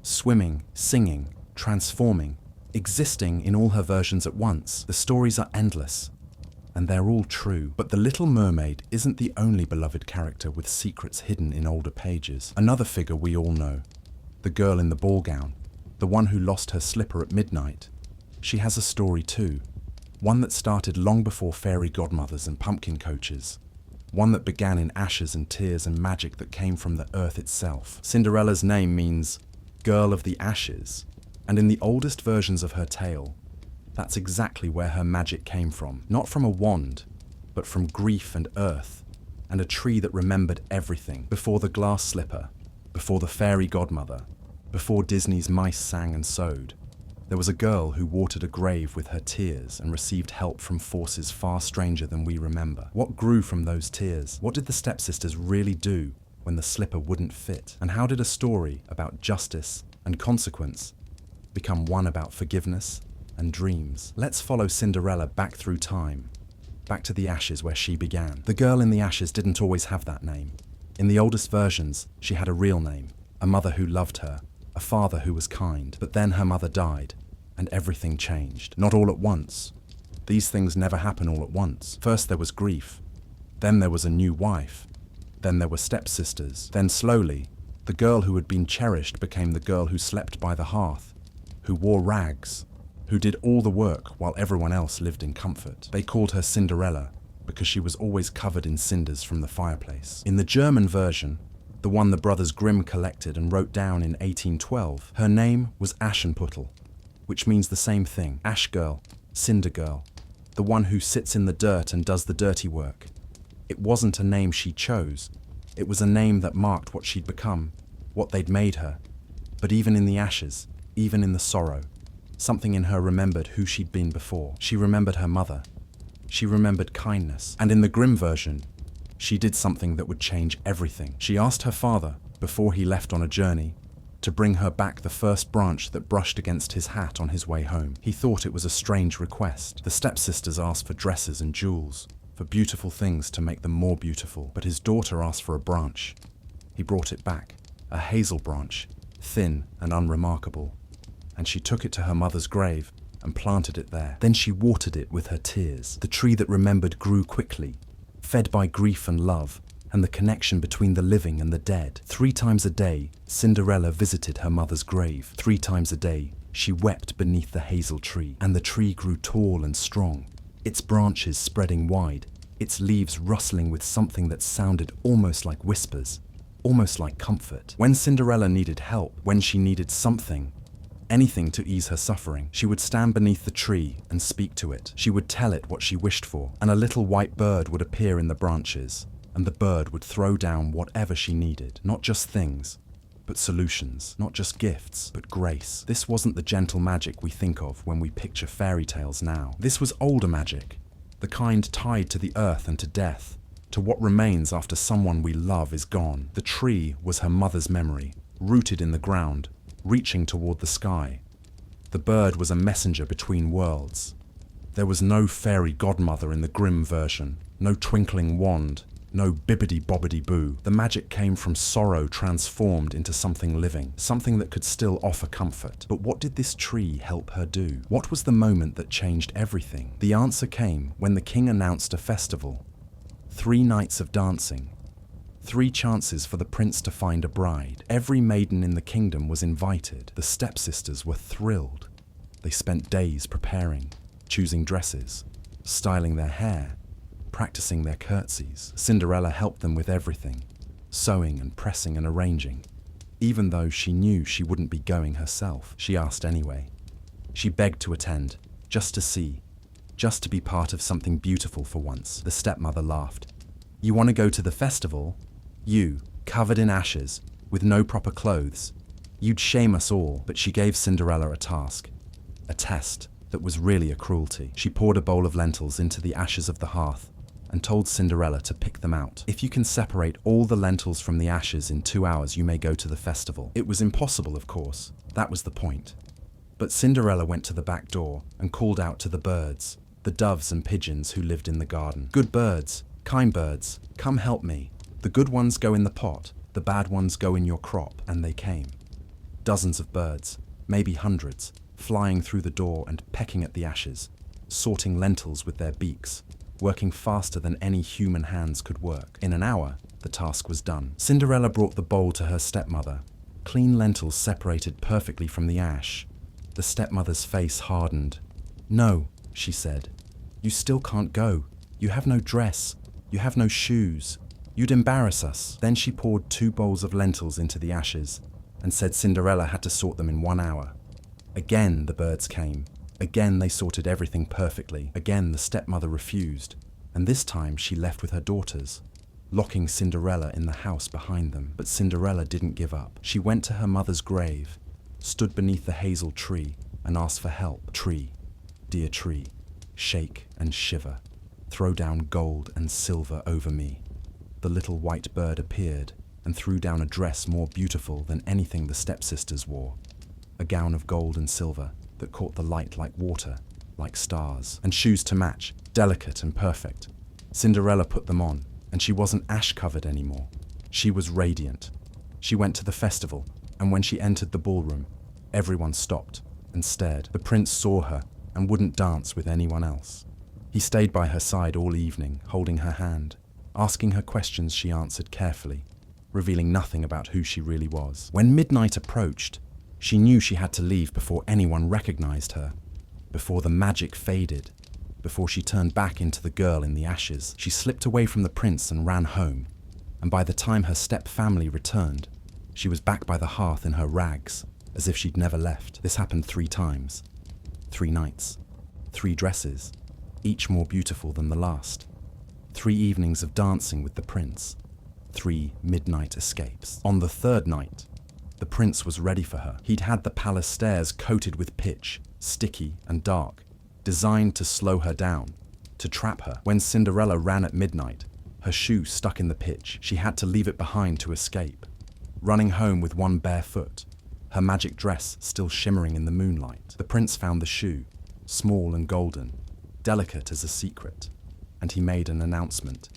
Swimming, singing, transforming, existing in all her versions at once. The stories are endless, and they're all true. But the Little Mermaid isn't the only beloved character with secrets hidden in older pages. Another figure we all know, the girl in the ball gown, the one who lost her slipper at midnight. She has a story too, one that started long before fairy godmothers and pumpkin coaches, one that began in ashes and tears and magic that came from the earth itself. Cinderella's name means Girl of the Ashes, and in the oldest versions of her tale, that's exactly where her magic came from. Not from a wand, but from grief and earth, and a tree that remembered everything. Before the glass slipper, before the fairy godmother, before Disney's mice sang and sewed, there was a girl who watered a grave with her tears and received help from forces far stranger than we remember. What grew from those tears? What did the stepsisters really do when the slipper wouldn't fit? And how did a story about justice and consequence become one about forgiveness and dreams? Let's follow Cinderella back through time, back to the ashes where she began. The girl in the ashes didn't always have that name. In the oldest versions, she had a real name, a mother who loved her, a father who was kind. But then her mother died, and everything changed. Not all at once. These things never happen all at once. First there was grief, then there was a new wife, then there were stepsisters. Then slowly, the girl who had been cherished became the girl who slept by the hearth, who wore rags, who did all the work while everyone else lived in comfort. They called her Cinderella because she was always covered in cinders from the fireplace. In the German version, the one the brothers Grimm collected and wrote down in 1812, her name was Aschenputtel, which means the same thing. Ash girl, cinder girl, the one who sits in the dirt and does the dirty work. It wasn't a name she chose. It was a name that marked what she'd become, what they'd made her. But even in the ashes, even in the sorrow, something in her remembered who she'd been before. She remembered her mother. She remembered kindness. And in the Grimm version, she did something that would change everything. She asked her father, before he left on a journey, to bring her back the first branch that brushed against his hat on his way home. He thought it was a strange request. The stepsisters asked for dresses and jewels, for beautiful things to make them more beautiful. But his daughter asked for a branch. He brought it back, a hazel branch, thin and unremarkable. And she took it to her mother's grave and planted it there. Then she watered it with her tears. The tree that remembered grew quickly, fed by grief and love, and the connection between the living and the dead. 3 times a day, Cinderella visited her mother's grave. 3 times a day, she wept beneath the hazel tree, and the tree grew tall and strong, its branches spreading wide, its leaves rustling with something that sounded almost like whispers, almost like comfort. When Cinderella needed help, when she needed something, anything to ease her suffering, she would stand beneath the tree and speak to it. She would tell it what she wished for, and a little white bird would appear in the branches, and the bird would throw down whatever she needed. Not just things, but solutions. Not just gifts, but grace. This wasn't the gentle magic we think of when we picture fairy tales now. This was older magic, the kind tied to the earth and to death, to what remains after someone we love is gone. The tree was her mother's memory, rooted in the ground, reaching toward the sky. The bird was a messenger between worlds. There was no fairy godmother in the Grimm version, no twinkling wand, no bibbidi-bobbidi-boo. The magic came from sorrow transformed into something living, something that could still offer comfort. But what did this tree help her do? What was the moment that changed everything? The answer came when the king announced a festival. 3 nights of dancing. 3 chances for the prince to find a bride. Every maiden in the kingdom was invited. The stepsisters were thrilled. They spent days preparing, choosing dresses, styling their hair, practicing their curtsies. Cinderella helped them with everything, sewing and pressing and arranging. Even though she knew she wouldn't be going herself, she asked anyway. She begged to attend, just to see, just to be part of something beautiful for once. The stepmother laughed. "You want to go to the festival? You, covered in ashes, with no proper clothes. You'd shame us all." But she gave Cinderella a task, a test that was really a cruelty. She poured a bowl of lentils into the ashes of the hearth and told Cinderella to pick them out. "If you can separate all the lentils from the ashes in 2 hours, you may go to the festival." It was impossible, of course. That was the point. But Cinderella went to the back door and called out to the birds, the doves and pigeons who lived in the garden. Good birds, kind birds, come help me. The good ones go in the pot, the bad ones go in your crop. And they came. Dozens of birds, maybe hundreds, flying through the door and pecking at the ashes, sorting lentils with their beaks, working faster than any human hands could work. In an hour, the task was done. Cinderella brought the bowl to her stepmother. Clean lentils separated perfectly from the ash. The stepmother's face hardened. "No," she said. "You still can't go. You have no dress. You have no shoes. You'd embarrass us." Then she poured 2 bowls of lentils into the ashes and said Cinderella had to sort them in 1 hour. Again, the birds came. Again, they sorted everything perfectly. Again, the stepmother refused, and this time she left with her daughters, locking Cinderella in the house behind them. But Cinderella didn't give up. She went to her mother's grave, stood beneath the hazel tree, and asked for help. "Tree, dear tree, shake and shiver. Throw down gold and silver over me." The little white bird appeared and threw down a dress more beautiful than anything the stepsisters wore. A gown of gold and silver that caught the light like water, like stars, and shoes to match, delicate and perfect. Cinderella put them on, and she wasn't ash-covered anymore. She was radiant. She went to the festival, and when she entered the ballroom, everyone stopped and stared. The prince saw her and wouldn't dance with anyone else. He stayed by her side all evening, holding her hand. Asking her questions, she answered carefully, revealing nothing about who she really was. When midnight approached, she knew she had to leave before anyone recognized her, before the magic faded, before she turned back into the girl in the ashes. She slipped away from the prince and ran home, and by the time her step-family returned, she was back by the hearth in her rags, as if she'd never left. This happened 3 times, 3 nights, 3 dresses, each more beautiful than the last. 3 evenings of dancing with the prince, 3 midnight escapes. On the 3rd night, the prince was ready for her. He'd had the palace stairs coated with pitch, sticky and dark, designed to slow her down, to trap her. When Cinderella ran at midnight, her shoe stuck in the pitch. She had to leave it behind to escape. Running home with one bare foot, her magic dress still shimmering in the moonlight. The prince found the shoe, small and golden, delicate as a secret, and he made an announcement.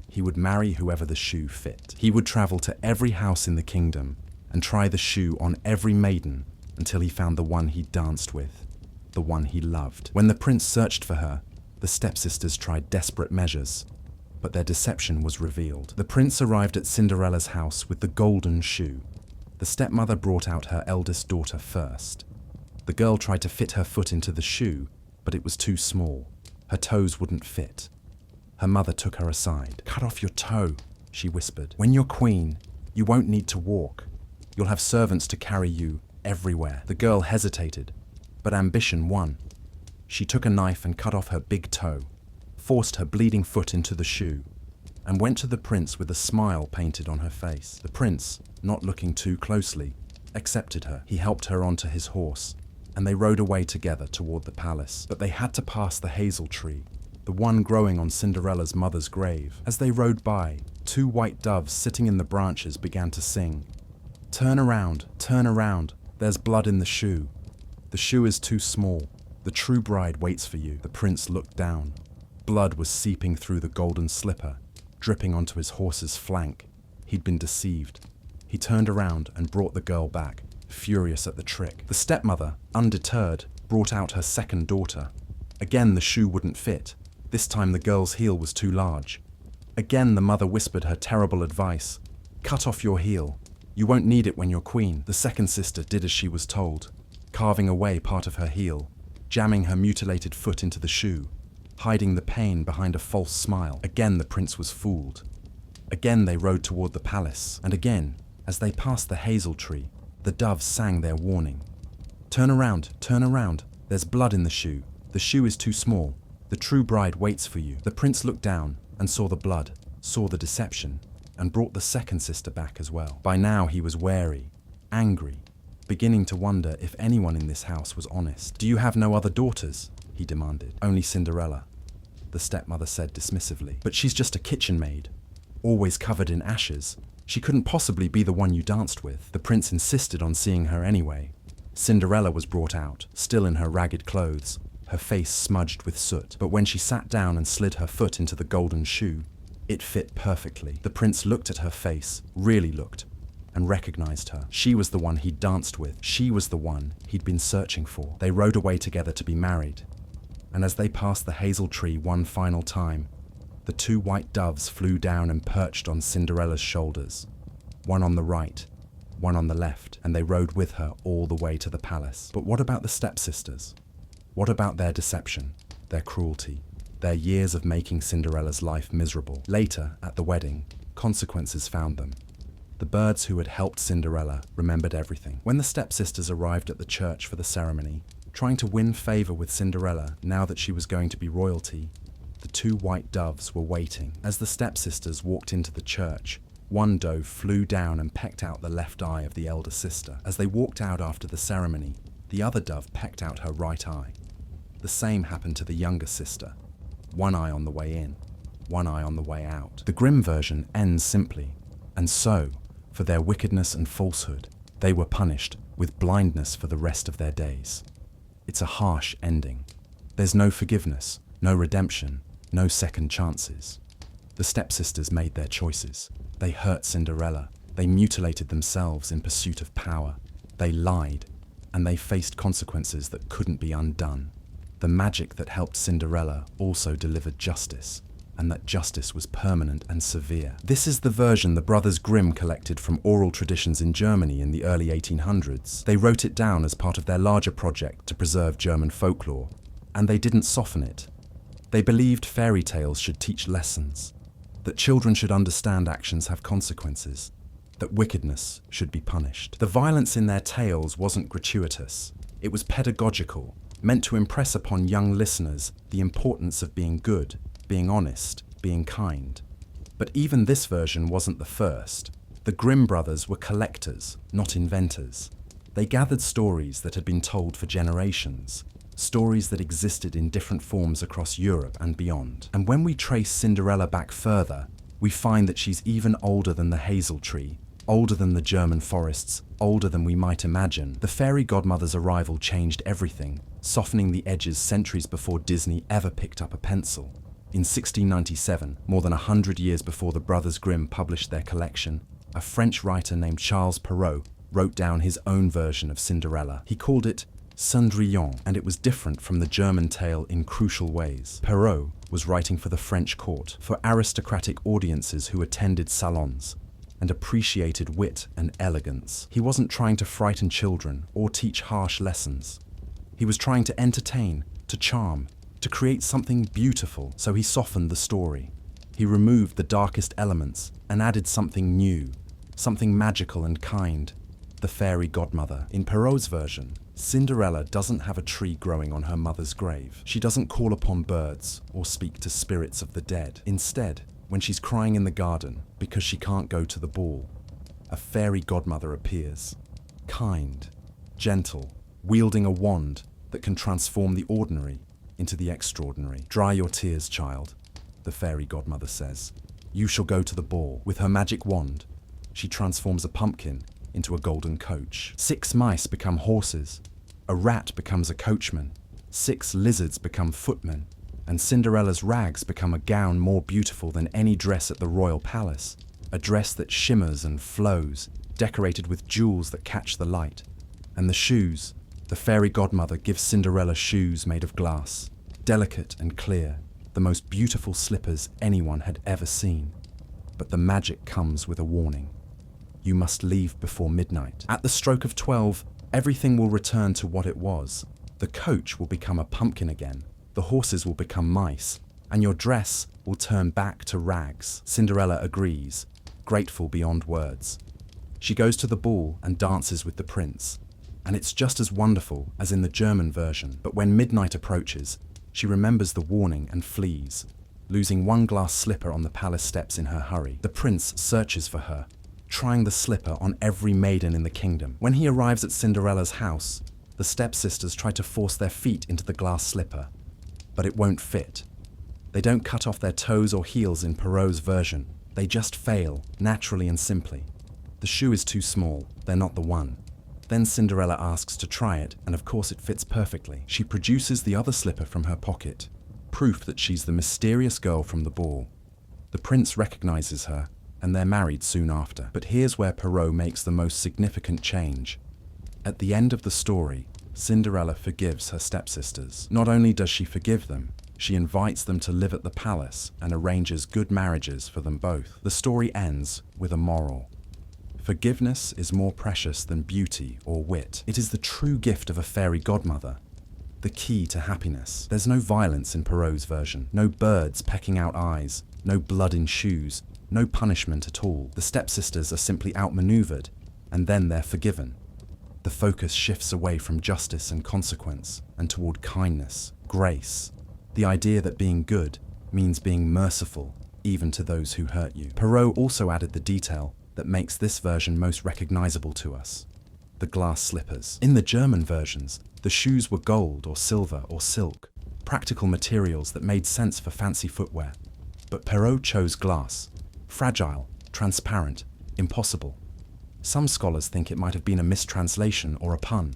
He would marry whoever the shoe fit. He would travel to every house in the kingdom and try the shoe on every maiden until he found the one he danced with, the one he loved. When the prince searched for her, the stepsisters tried desperate measures, but their deception was revealed. The prince arrived at Cinderella's house with the golden shoe. The stepmother brought out her eldest daughter first. The girl tried to fit her foot into the shoe, but it was too small. Her toes wouldn't fit. Her mother took her aside. "Cut off your toe," she whispered. "When you're queen, you won't need to walk. You'll have servants to carry you everywhere." The girl hesitated, but ambition won. She took a knife and cut off her big toe, forced her bleeding foot into the shoe, and went to the prince with a smile painted on her face. The prince, not looking too closely, accepted her. He helped her onto his horse, and they rode away together toward the palace. But they had to pass the hazel tree, the one growing on Cinderella's mother's grave. As they rode by, 2 white doves sitting in the branches began to sing, turn around, there's blood in the shoe. The shoe is too small. The true bride waits for you." The prince looked down. Blood was seeping through the golden slipper, dripping onto his horse's flank. He'd been deceived. He turned around and brought the girl back, furious at the trick. The stepmother, undeterred, brought out her 2nd daughter. Again, the shoe wouldn't fit. This time the girl's heel was too large. Again, the mother whispered her terrible advice. "Cut off your heel. You won't need it when you're queen." The 2nd sister did as she was told, carving away part of her heel, jamming her mutilated foot into the shoe, hiding the pain behind a false smile. Again, the prince was fooled. Again, they rode toward the palace, and again, as they passed the hazel tree, the doves sang their warning. Turn around, there's blood in the shoe. The shoe is too small. The true bride waits for you." The prince looked down and saw the blood, saw the deception, and brought the 2nd sister back as well. By now he was wary, angry, beginning to wonder if anyone in this house was honest. "Do you have no other daughters?" he demanded. "Only Cinderella," the stepmother said dismissively. "But she's just a kitchen maid, always covered in ashes. She couldn't possibly be the one you danced with." The prince insisted on seeing her anyway. Cinderella was brought out, still in her ragged clothes, her face smudged with soot. But when she sat down and slid her foot into the golden shoe, it fit perfectly. The prince looked at her face, really looked, and recognized her. She was the one he'd danced with. She was the one he'd been searching for. They rode away together to be married. And as they passed the hazel tree one final time, the two white doves flew down and perched on Cinderella's shoulders, one on the right, one on the left, and they rode with her all the way to the palace. But what about the stepsisters? What about their deception, their cruelty, their years of making Cinderella's life miserable? Later, at the wedding, consequences found them. The birds who had helped Cinderella remembered everything. When the stepsisters arrived at the church for the ceremony, trying to win favor with Cinderella now that she was going to be royalty, the two white doves were waiting. As the stepsisters walked into the church, one dove flew down and pecked out the left eye of the elder sister. As they walked out after the ceremony, the other dove pecked out her right eye. The same happened to the younger sister. One eye on the way in, one eye on the way out. The Grimm version ends simply, and so, for their wickedness and falsehood, they were punished with blindness for the rest of their days. It's a harsh ending. There's no forgiveness, no redemption, no second chances. The stepsisters made their choices. They hurt Cinderella. They mutilated themselves in pursuit of power. They lied, and they faced consequences that couldn't be undone. The magic that helped Cinderella also delivered justice, and that justice was permanent and severe. This is the version the brothers Grimm collected from oral traditions in Germany in the early 1800s. They wrote it down as part of their larger project to preserve German folklore, and they didn't soften it. They believed fairy tales should teach lessons, that children should understand actions have consequences, that wickedness should be punished. The violence in their tales wasn't gratuitous. It was pedagogical, meant to impress upon young listeners the importance of being good, being honest, being kind. But even this version wasn't the first. The Grimm brothers were collectors, not inventors. They gathered stories that had been told for generations, stories that existed in different forms across Europe and beyond. And when we trace Cinderella back further, we find that she's even older than the hazel tree, older than the German forests, older than we might imagine. The fairy godmother's arrival changed everything, softening the edges centuries before Disney ever picked up a pencil. In 1697, more than 100 years before the brothers Grimm published their collection, a French writer named Charles Perrault wrote down his own version of Cinderella. He called it Cendrillon, and it was different from the German tale in crucial ways. Perrault was writing for the French court, for aristocratic audiences who attended salons and appreciated wit and elegance. He wasn't trying to frighten children or teach harsh lessons. He was trying to entertain, to charm, to create something beautiful, so he softened the story. He removed the darkest elements and added something new, something magical and kind, the fairy godmother. In Perrault's version, Cinderella doesn't have a tree growing on her mother's grave. She doesn't call upon birds or speak to spirits of the dead. Instead, when she's crying in the garden because she can't go to the ball, a fairy godmother appears, kind, gentle, wielding a wand that can transform the ordinary into the extraordinary. "Dry your tears, child," the fairy godmother says. "You shall go to the ball." With her magic wand, she transforms a pumpkin into a golden coach. 6 mice become horses, a rat becomes a coachman, 6 lizards become footmen, and Cinderella's rags become a gown more beautiful than any dress at the royal palace, a dress that shimmers and flows, decorated with jewels that catch the light. And the shoes, the fairy godmother gives Cinderella shoes made of glass, delicate and clear, the most beautiful slippers anyone had ever seen. But the magic comes with a warning. You must leave before midnight. At the stroke of 12, everything will return to what it was. The coach will become a pumpkin again, the horses will become mice, and your dress will turn back to rags. Cinderella agrees, grateful beyond words. She goes to the ball and dances with the prince, and it's just as wonderful as in the German version. But when midnight approaches, she remembers the warning and flees, losing one glass slipper on the palace steps in her hurry. The prince searches for her, trying the slipper on every maiden in the kingdom. When he arrives at Cinderella's house, the stepsisters try to force their feet into the glass slipper, but it won't fit. They don't cut off their toes or heels in Perrault's version. They just fail, naturally and simply. The shoe is too small, they're not the one. Then Cinderella asks to try it, and of course it fits perfectly. She produces the other slipper from her pocket, proof that she's the mysterious girl from the ball. The prince recognizes her, and they're married soon after. But here's where Perrault makes the most significant change. At the end of the story, Cinderella forgives her stepsisters. Not only does she forgive them, she invites them to live at the palace and arranges good marriages for them both. The story ends with a moral. Forgiveness is more precious than beauty or wit. It is the true gift of a fairy godmother, the key to happiness. There's no violence in Perrault's version, no birds pecking out eyes, no blood in shoes, no punishment at all. The stepsisters are simply outmaneuvered, and then they're forgiven. The focus shifts away from justice and consequence and toward kindness, grace. The idea that being good means being merciful, even to those who hurt you. Perrault also added the detail that makes this version most recognizable to us: the glass slippers. In the German versions, the shoes were gold or silver or silk, practical materials that made sense for fancy footwear. But Perrault chose glass, fragile, transparent, impossible. Some scholars think it might have been a mistranslation or a pun.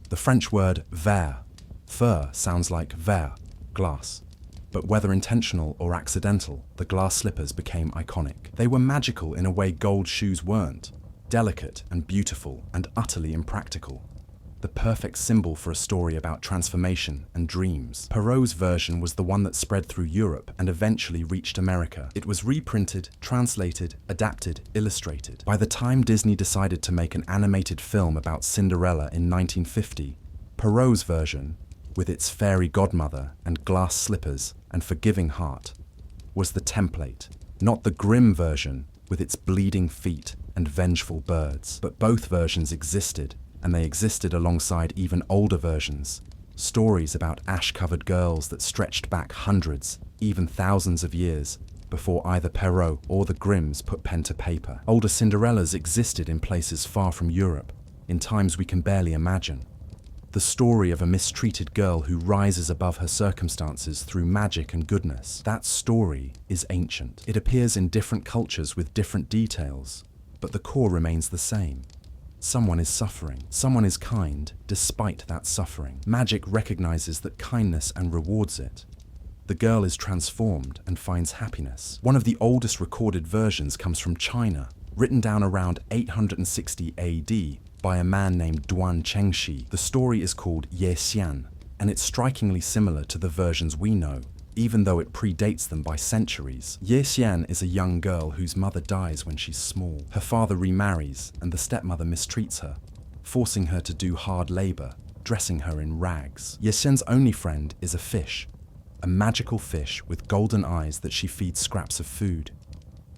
The French word verre, fur, sounds like verre, glass. But whether intentional or accidental, the glass slippers became iconic. They were magical in a way gold shoes weren't, delicate and beautiful and utterly impractical. The perfect symbol for a story about transformation and dreams. Perrault's version was the one that spread through Europe and eventually reached America. It was reprinted, translated, adapted, illustrated. By the time Disney decided to make an animated film about Cinderella in 1950, Perrault's version, with its fairy godmother and glass slippers and forgiving heart, was the template, not the grim version with its bleeding feet and vengeful birds. But both versions existed, and they existed alongside even older versions, stories about ash-covered girls that stretched back hundreds, even thousands of years before either Perrault or the Grimms put pen to paper. Older Cinderellas existed in places far from Europe, in times we can barely imagine. The story of a mistreated girl who rises above her circumstances through magic and goodness. That story is ancient. It appears in different cultures with different details, but the core remains the same. Someone is suffering. Someone is kind despite that suffering. Magic recognizes that kindness and rewards it. The girl is transformed and finds happiness. One of the oldest recorded versions comes from China, written down around 860 AD by a man named Duan Chengxi. The story is called Ye Xian, and it's strikingly similar to the versions we know, even though it predates them by centuries. Ye Xian is a young girl whose mother dies when she's small. Her father remarries, and the stepmother mistreats her, forcing her to do hard labor, dressing her in rags. Ye Xian's only friend is a fish, a magical fish with golden eyes that she feeds scraps of food.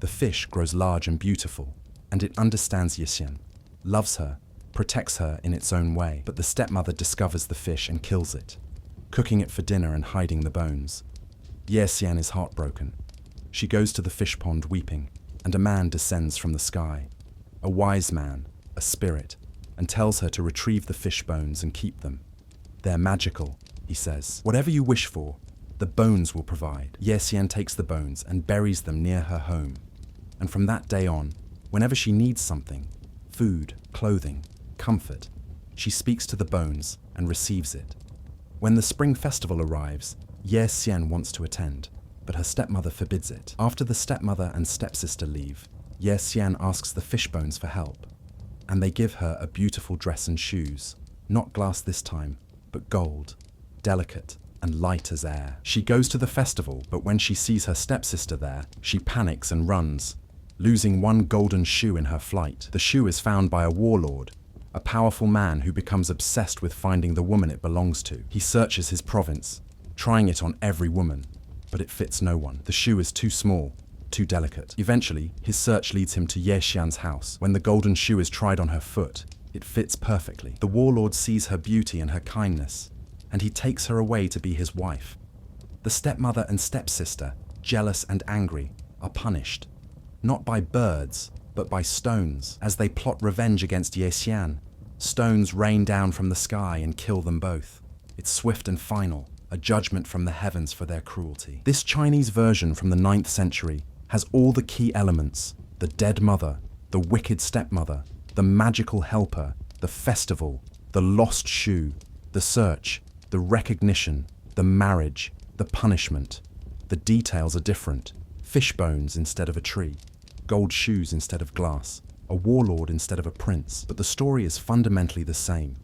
The fish grows large and beautiful, and it understands Ye Xian, loves her, protects her in its own way. But the stepmother discovers the fish and kills it, cooking it for dinner and hiding the bones. Ye Xian is heartbroken. She goes to the fish pond weeping, and a man descends from the sky, a wise man, a spirit, and tells her to retrieve the fish bones and keep them. They're magical, he says. Whatever you wish for, the bones will provide. Ye Xian takes the bones and buries them near her home. And from that day on, whenever she needs something, food, clothing, comfort, she speaks to the bones and receives it. When the spring festival arrives, Ye Xian wants to attend, but her stepmother forbids it. After the stepmother and stepsister leave, Ye Xian asks the fish bones for help, and they give her a beautiful dress and shoes, not glass this time, but gold, delicate and light as air. She goes to the festival, but when she sees her stepsister there, she panics and runs, losing one golden shoe in her flight. The shoe is found by a warlord, a powerful man who becomes obsessed with finding the woman it belongs to. He searches his province, trying it on every woman, but it fits no one. The shoe is too small, too delicate. Eventually, his search leads him to Ye Xian's house. When the golden shoe is tried on her foot, it fits perfectly. The warlord sees her beauty and her kindness, and he takes her away to be his wife. The stepmother and stepsister, jealous and angry, are punished, not by birds, but by stones. As they plot revenge against Ye Xian, stones rain down from the sky and kill them both. It's swift and final, a judgment from the heavens for their cruelty. This Chinese version from the 9th century has all the key elements: the dead mother, the wicked stepmother, the magical helper, the festival, the lost shoe, the search, the recognition, the marriage, the punishment. The details are different. Fish bones instead of a tree, gold shoes instead of glass, a warlord instead of a prince. But the story is fundamentally the same,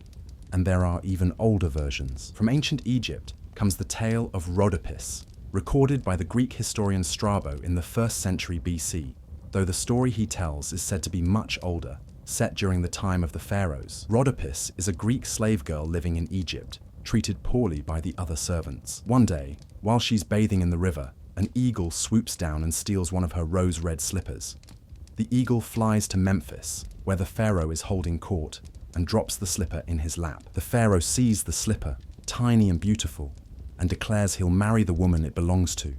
and there are even older versions. From ancient Egypt comes the tale of Rhodopis, recorded by the Greek historian Strabo in the 1st century BC, though the story he tells is said to be much older, set during the time of the pharaohs. Rhodopis is a Greek slave girl living in Egypt, treated poorly by the other servants. One day, while she's bathing in the river, an eagle swoops down and steals one of her rose-red slippers. The eagle flies to Memphis, where the pharaoh is holding court, and drops the slipper in his lap. The pharaoh sees the slipper, tiny and beautiful, and declares he'll marry the woman it belongs to.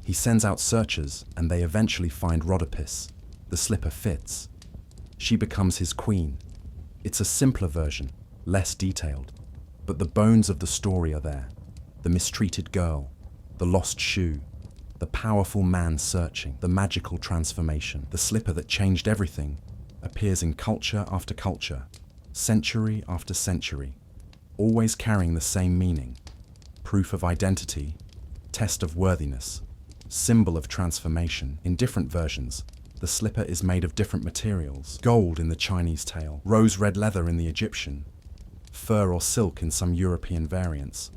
He sends out searchers, and they eventually find Rhodopis. The slipper fits. She becomes his queen. It's a simpler version, less detailed, but the bones of the story are there. The mistreated girl, the lost shoe, the powerful man searching, the magical transformation. The slipper that changed everything appears in culture after culture, century after century, always carrying the same meaning: proof of identity, test of worthiness, symbol of transformation. In different versions, the slipper is made of different materials: gold in the Chinese tale, rose-red leather in the Egyptian, fur or silk in some European variants,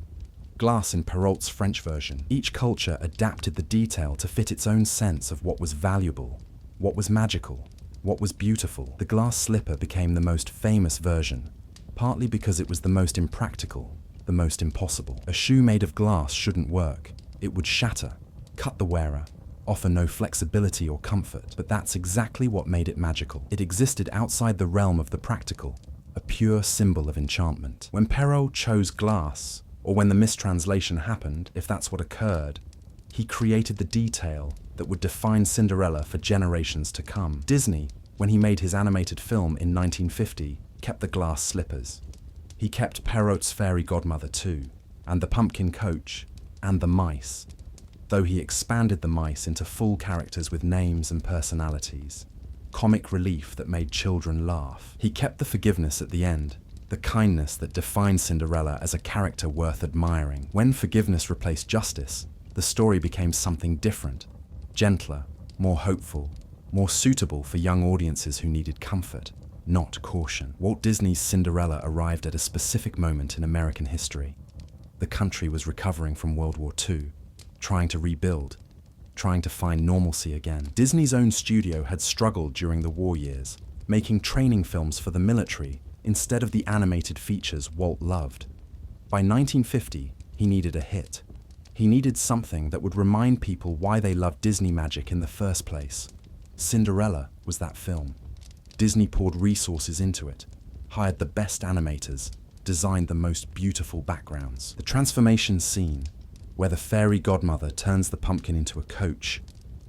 glass in Perrault's French version. Each culture adapted the detail to fit its own sense of what was valuable, what was magical, what was beautiful. The glass slipper became the most famous version, partly because it was the most impractical, the most impossible. A shoe made of glass shouldn't work. It would shatter, cut the wearer, offer no flexibility or comfort. But that's exactly what made it magical. It existed outside the realm of the practical, a pure symbol of enchantment. When Perrault chose glass, or when the mistranslation happened, if that's what occurred, he created the detail that would define Cinderella for generations to come. Disney, when he made his animated film in 1950, kept the glass slippers. He kept Perrault's fairy godmother too, and the pumpkin coach, and the mice, though he expanded the mice into full characters with names and personalities. Comic relief that made children laugh. He kept the forgiveness at the end, the kindness that defined Cinderella as a character worth admiring. When forgiveness replaced justice, the story became something different, gentler, more hopeful, more suitable for young audiences who needed comfort, not caution. Walt Disney's Cinderella arrived at a specific moment in American history. The country was recovering from World War II, trying to rebuild, trying to find normalcy again. Disney's own studio had struggled during the war years, making training films for the military instead of the animated features Walt loved. By 1950, he needed a hit. He needed something that would remind people why they loved Disney magic in the first place. Cinderella was that film. Disney poured resources into it, hired the best animators, designed the most beautiful backgrounds. The transformation scene, where the fairy godmother turns the pumpkin into a coach,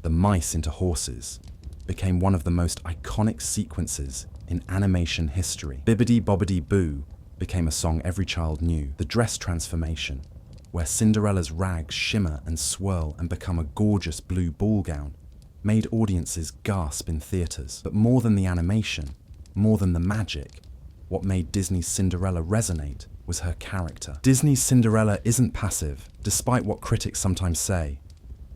the mice into horses, became one of the most iconic sequences in animation history. Bibbidi Bobbidi Boo became a song every child knew. The dress transformation, where Cinderella's rags shimmer and swirl and become a gorgeous blue ball gown, made audiences gasp in theaters. But more than the animation, more than the magic, what made Disney's Cinderella resonate was her character. Disney's Cinderella isn't passive, despite what critics sometimes say.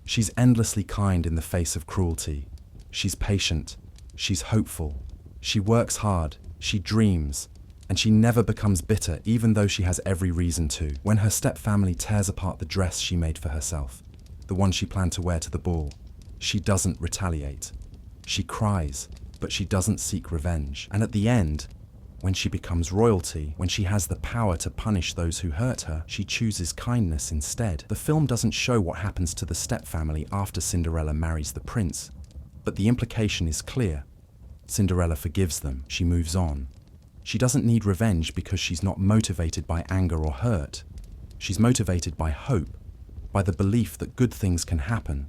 She's endlessly kind in the face of cruelty. She's patient. She's hopeful. She works hard. She dreams. And she never becomes bitter, even though she has every reason to. When her stepfamily tears apart the dress she made for herself, the one she planned to wear to the ball, she doesn't retaliate. She cries, but she doesn't seek revenge. And at the end, when she becomes royalty, when she has the power to punish those who hurt her, she chooses kindness instead. The film doesn't show what happens to the stepfamily after Cinderella marries the prince, but the implication is clear. Cinderella forgives them. She moves on. She doesn't need revenge because she's not motivated by anger or hurt. She's motivated by hope, by the belief that good things can happen,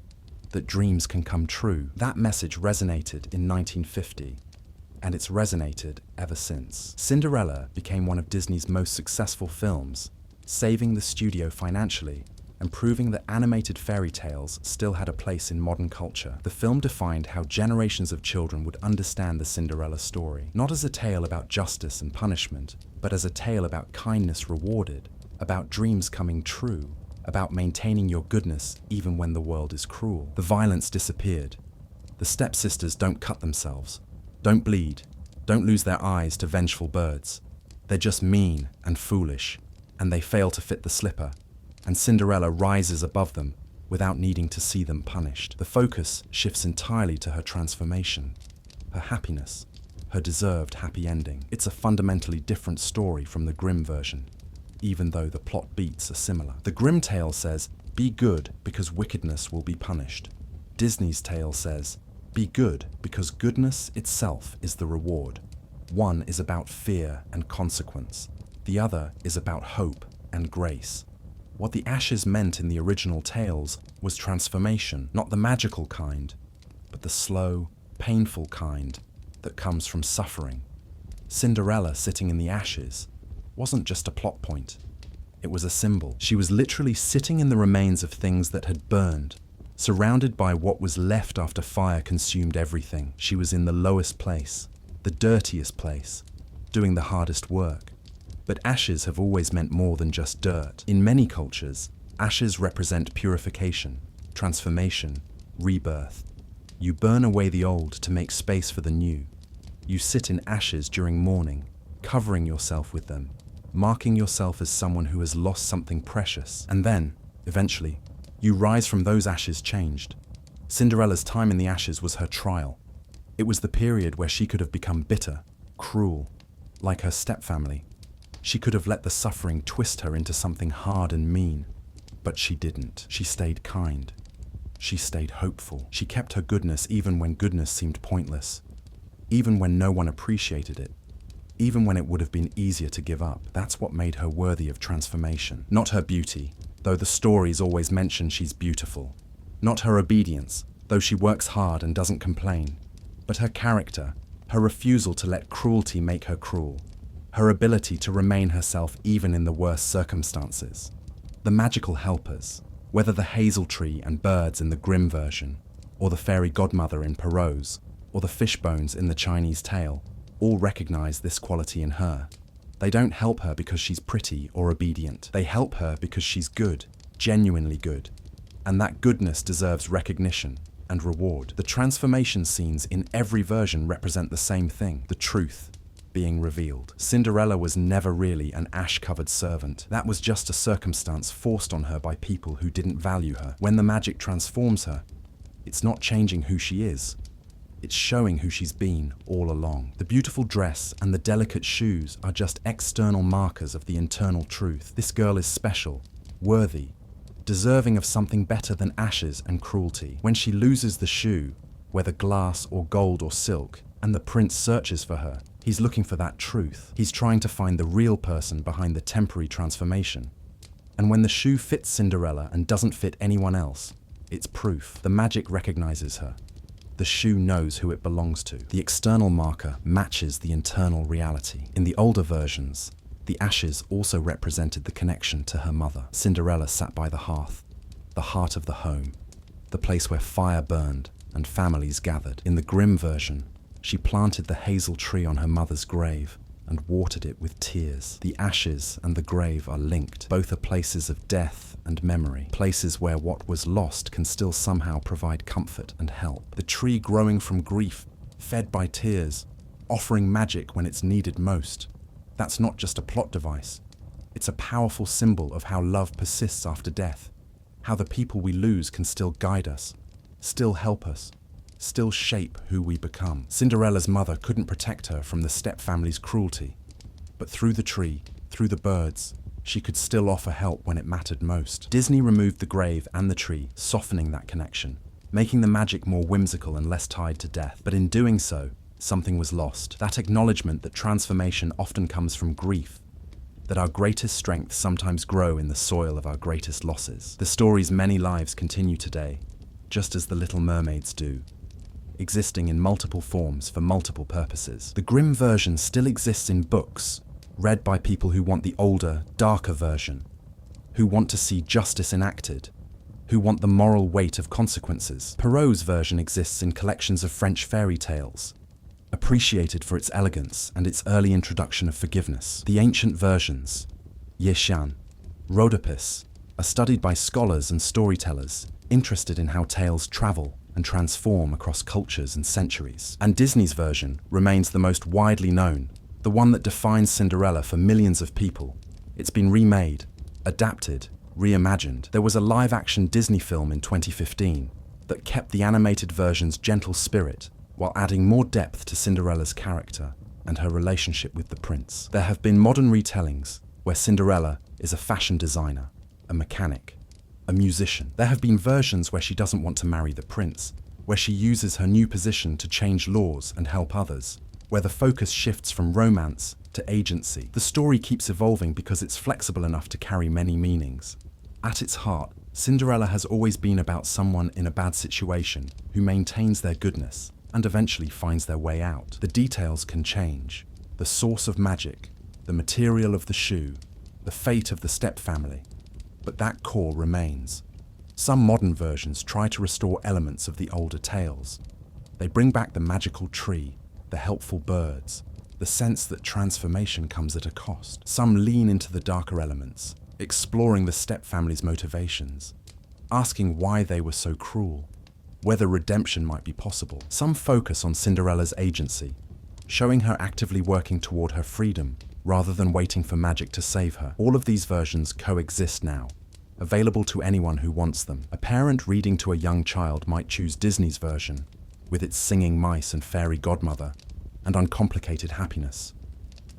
that dreams can come true. That message resonated in 1950. And it's resonated ever since. Cinderella became one of Disney's most successful films, saving the studio financially and proving that animated fairy tales still had a place in modern culture. The film defined how generations of children would understand the Cinderella story, not as a tale about justice and punishment, but as a tale about kindness rewarded, about dreams coming true, about maintaining your goodness even when the world is cruel. The violence disappeared. The stepsisters don't cut themselves, don't bleed, don't lose their eyes to vengeful birds. They're just mean and foolish, and they fail to fit the slipper, and Cinderella rises above them without needing to see them punished. The focus shifts entirely to her transformation, her happiness, her deserved happy ending. It's a fundamentally different story from the Grimm version, even though the plot beats are similar. The Grimm tale says, be good because wickedness will be punished. Disney's tale says, be good because goodness itself is the reward. One is about fear and consequence. The other is about hope and grace. What the ashes meant in the original tales was transformation, not the magical kind, but the slow, painful kind that comes from suffering. Cinderella sitting in the ashes wasn't just a plot point. It was a symbol. She was literally sitting in the remains of things that had burned, surrounded by what was left after fire consumed everything. She was in the lowest place, the dirtiest place, doing the hardest work. But ashes have always meant more than just dirt. In many cultures, ashes represent purification, transformation, rebirth. You burn away the old to make space for the new. You sit in ashes during mourning, covering yourself with them, marking yourself as someone who has lost something precious. And then, eventually, you rise from those ashes changed. Cinderella's time in the ashes was her trial. It was the period where she could have become bitter, cruel, like her stepfamily. She could have let the suffering twist her into something hard and mean. But she didn't. She stayed kind. She stayed hopeful. She kept her goodness even when goodness seemed pointless. Even when no one appreciated it. Even when it would have been easier to give up. That's what made her worthy of transformation. Not her beauty, though the stories always mention she's beautiful. Not her obedience, though she works hard and doesn't complain. But her character, her refusal to let cruelty make her cruel. Her ability to remain herself even in the worst circumstances. The magical helpers, whether the hazel tree and birds in the Grimm version, or the fairy godmother in Perrault's, or the fish bones in the Chinese tale, all recognize this quality in her. They don't help her because she's pretty or obedient. They help her because she's good, genuinely good. And that goodness deserves recognition and reward. The transformation scenes in every version represent the same thing, the truth being revealed. Cinderella was never really an ash-covered servant. That was just a circumstance forced on her by people who didn't value her. When the magic transforms her, it's not changing who she is. It's showing who she's been all along. The beautiful dress and the delicate shoes are just external markers of the internal truth. This girl is special, worthy, deserving of something better than ashes and cruelty. When she loses the shoe, whether glass or gold or silk, and the prince searches for her, he's looking for that truth. He's trying to find the real person behind the temporary transformation. And when the shoe fits Cinderella and doesn't fit anyone else, it's proof. The magic recognizes her. The shoe knows who it belongs to. The external marker matches the internal reality. In the older versions, the ashes also represented the connection to her mother. Cinderella sat by the hearth, the heart of the home, the place where fire burned and families gathered. In the Grimm version, she planted the hazel tree on her mother's grave and watered it with tears. The ashes and the grave are linked. Both are places of death and memory, places where what was lost can still somehow provide comfort and help. The tree growing from grief, fed by tears, offering magic when it's needed most. That's not just a plot device. It's a powerful symbol of how love persists after death, how the people we lose can still guide us, still help us, still shape who we become. Cinderella's mother couldn't protect her from the stepfamily's cruelty, but through the tree, through the birds, she could still offer help when it mattered most. Disney removed the grave and the tree, softening that connection, making the magic more whimsical and less tied to death. But in doing so, something was lost. That acknowledgement that transformation often comes from grief, that our greatest strengths sometimes grow in the soil of our greatest losses. The story's many lives continue today, just as the Little Mermaids do, existing in multiple forms for multiple purposes. The Grimm version still exists in books, read by people who want the older, darker version, who want to see justice enacted, who want the moral weight of consequences. Perrault's version exists in collections of French fairy tales, appreciated for its elegance and its early introduction of forgiveness. The ancient versions, Yeshan, Rhodopis, are studied by scholars and storytellers interested in how tales travel and transform across cultures and centuries. And Disney's version remains the most widely known, the one that defines Cinderella for millions of people. It's been remade, adapted, reimagined. There was a live-action Disney film in 2015 that kept the animated version's gentle spirit while adding more depth to Cinderella's character and her relationship with the prince. There have been modern retellings where Cinderella is a fashion designer, a mechanic, a musician. There have been versions where she doesn't want to marry the prince, where she uses her new position to change laws and help others, where the focus shifts from romance to agency. The story keeps evolving because it's flexible enough to carry many meanings. At its heart, Cinderella has always been about someone in a bad situation who maintains their goodness and eventually finds their way out. The details can change. The source of magic, the material of the shoe, the fate of the stepfamily, but that core remains. Some modern versions try to restore elements of the older tales. They bring back the magical tree, the helpful birds, the sense that transformation comes at a cost. Some lean into the darker elements, exploring the stepfamily's motivations, asking why they were so cruel, whether redemption might be possible. Some focus on Cinderella's agency, showing her actively working toward her freedom rather than waiting for magic to save her. All of these versions coexist now, available to anyone who wants them. A parent reading to a young child might choose Disney's version, with its singing mice and fairy godmother, and uncomplicated happiness.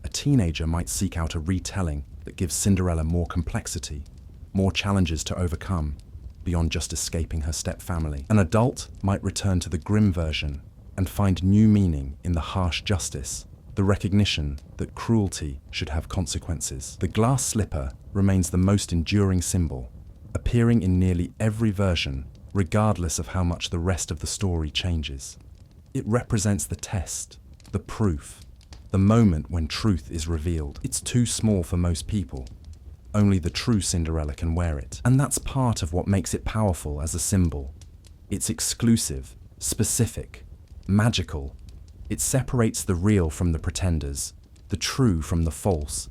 A teenager might seek out a retelling that gives Cinderella more complexity, more challenges to overcome, beyond just escaping her stepfamily. An adult might return to the Grimm version and find new meaning in the harsh justice, the recognition that cruelty should have consequences. The glass slipper remains the most enduring symbol, appearing in nearly every version, regardless of how much the rest of the story changes. It represents the test, the proof, the moment when truth is revealed. It's too small for most people. Only the true Cinderella can wear it. And that's part of what makes it powerful as a symbol. It's exclusive, specific, magical. It separates the real from the pretenders, the true from the false.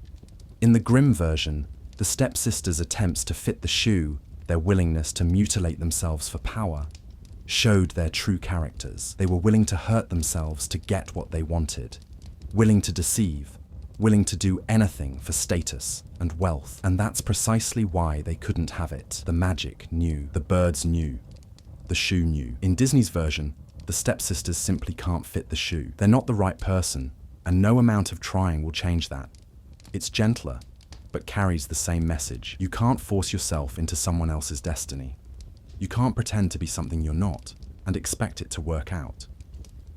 In the Grimm version, the stepsisters' attempts to fit the shoe, their willingness to mutilate themselves for power, showed their true characters. They were willing to hurt themselves to get what they wanted, willing to deceive, willing to do anything for status and wealth. And that's precisely why they couldn't have it. The magic knew, the birds knew, the shoe knew. In Disney's version, the stepsisters simply can't fit the shoe. They're not the right person, and no amount of trying will change that. It's gentler, but carries the same message. You can't force yourself into someone else's destiny. You can't pretend to be something you're not and expect it to work out.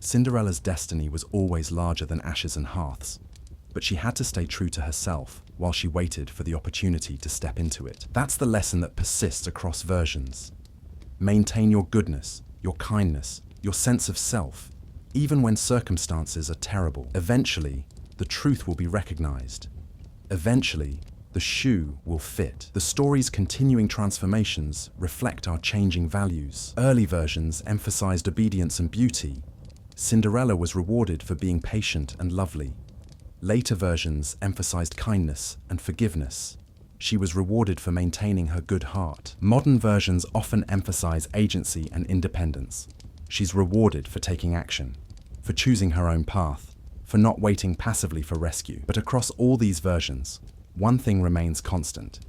Cinderella's destiny was always larger than ashes and hearths, but she had to stay true to herself while she waited for the opportunity to step into it. That's the lesson that persists across versions. Maintain your goodness, your kindness, your sense of self, even when circumstances are terrible. Eventually, the truth will be recognized. Eventually, the shoe will fit. The story's continuing transformations reflect our changing values. Early versions emphasized obedience and beauty. Cinderella was rewarded for being patient and lovely. Later versions emphasized kindness and forgiveness. She was rewarded for maintaining her good heart. Modern versions often emphasize agency and independence. She's rewarded for taking action, for choosing her own path, for not waiting passively for rescue. But across all these versions, one thing remains constant.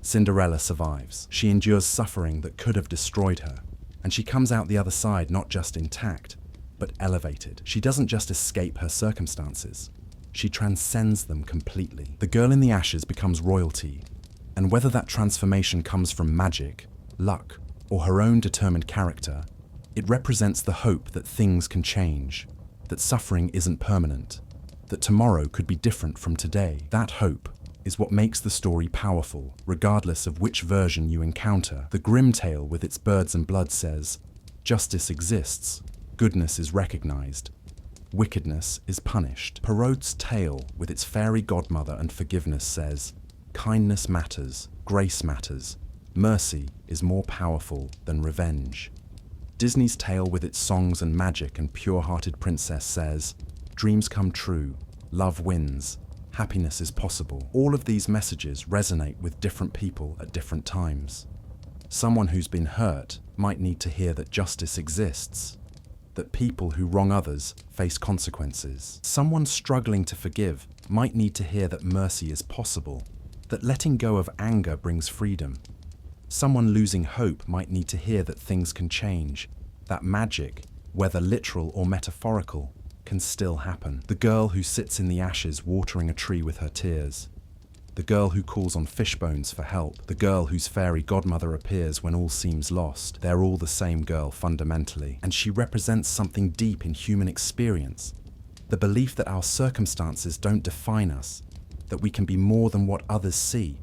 Cinderella survives. She endures suffering that could have destroyed her, and she comes out the other side not just intact, but elevated. She doesn't just escape her circumstances. She transcends them completely. The girl in the ashes becomes royalty, and whether that transformation comes from magic, luck, or her own determined character, it represents the hope that things can change, that suffering isn't permanent, that tomorrow could be different from today. That hope is what makes the story powerful, regardless of which version you encounter. The Grimm tale with its birds and blood says, justice exists, goodness is recognized, wickedness is punished. Perrault's tale with its fairy godmother and forgiveness says, kindness matters, grace matters. Mercy is more powerful than revenge. Disney's tale with its songs and magic and pure-hearted princess says, dreams come true, love wins, happiness is possible. All of these messages resonate with different people at different times. Someone who's been hurt might need to hear that justice exists, that people who wrong others face consequences. Someone struggling to forgive might need to hear that mercy is possible, that letting go of anger brings freedom. Someone losing hope might need to hear that things can change, that magic, whether literal or metaphorical, can still happen. The girl who sits in the ashes watering a tree with her tears. The girl who calls on fish bones for help. The girl whose fairy godmother appears when all seems lost. They're all the same girl fundamentally, and she represents something deep in human experience. The belief that our circumstances don't define us, that we can be more than what others see,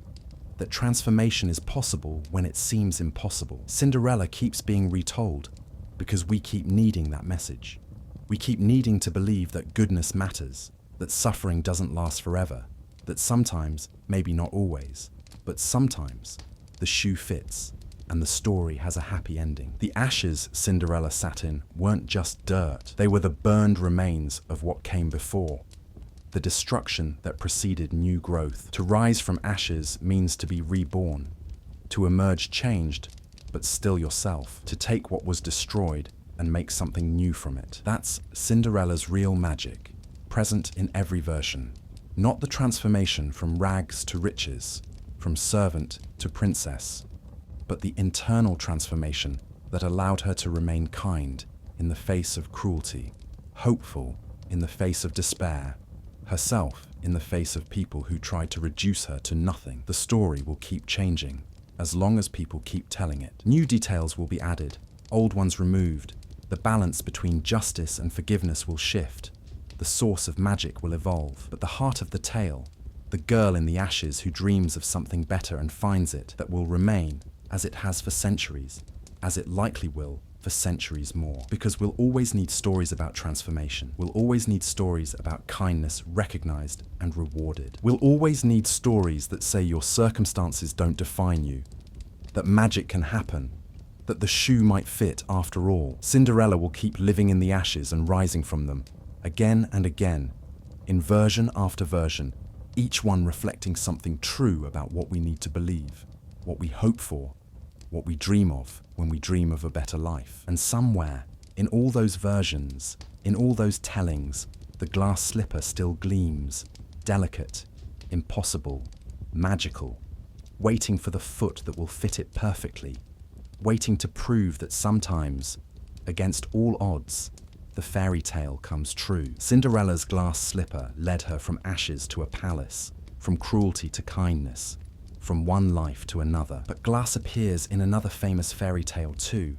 that transformation is possible when it seems impossible. Cinderella keeps being retold because we keep needing that message. We keep needing to believe that goodness matters, that suffering doesn't last forever, that sometimes, maybe not always, but sometimes, the shoe fits and the story has a happy ending. The ashes Cinderella sat in weren't just dirt. They were the burned remains of what came before. The destruction that preceded new growth. To rise from ashes means to be reborn, to emerge changed, but still yourself, to take what was destroyed and make something new from it. That's Cinderella's real magic, present in every version. Not the transformation from rags to riches, from servant to princess, but the internal transformation that allowed her to remain kind in the face of cruelty, hopeful in the face of despair, herself in the face of people who tried to reduce her to nothing. The story will keep changing, as long as people keep telling it. New details will be added, old ones removed. The balance between justice and forgiveness will shift. The source of magic will evolve. But the heart of the tale, the girl in the ashes who dreams of something better and finds it, that will remain, as it has for centuries, as it likely will for centuries more. Because we'll always need stories about transformation. We'll always need stories about kindness recognized and rewarded. We'll always need stories that say your circumstances don't define you, that magic can happen, that the shoe might fit after all. Cinderella will keep living in the ashes and rising from them, again and again, in version after version, each one reflecting something true about what we need to believe, what we hope for, what we dream of when we dream of a better life. And somewhere, in all those versions, in all those tellings, the glass slipper still gleams, delicate, impossible, magical, waiting for the foot that will fit it perfectly, waiting to prove that sometimes, against all odds, the fairy tale comes true. Cinderella's glass slipper led her from ashes to a palace, from cruelty to kindness, from one life to another. But glass appears in another famous fairy tale too,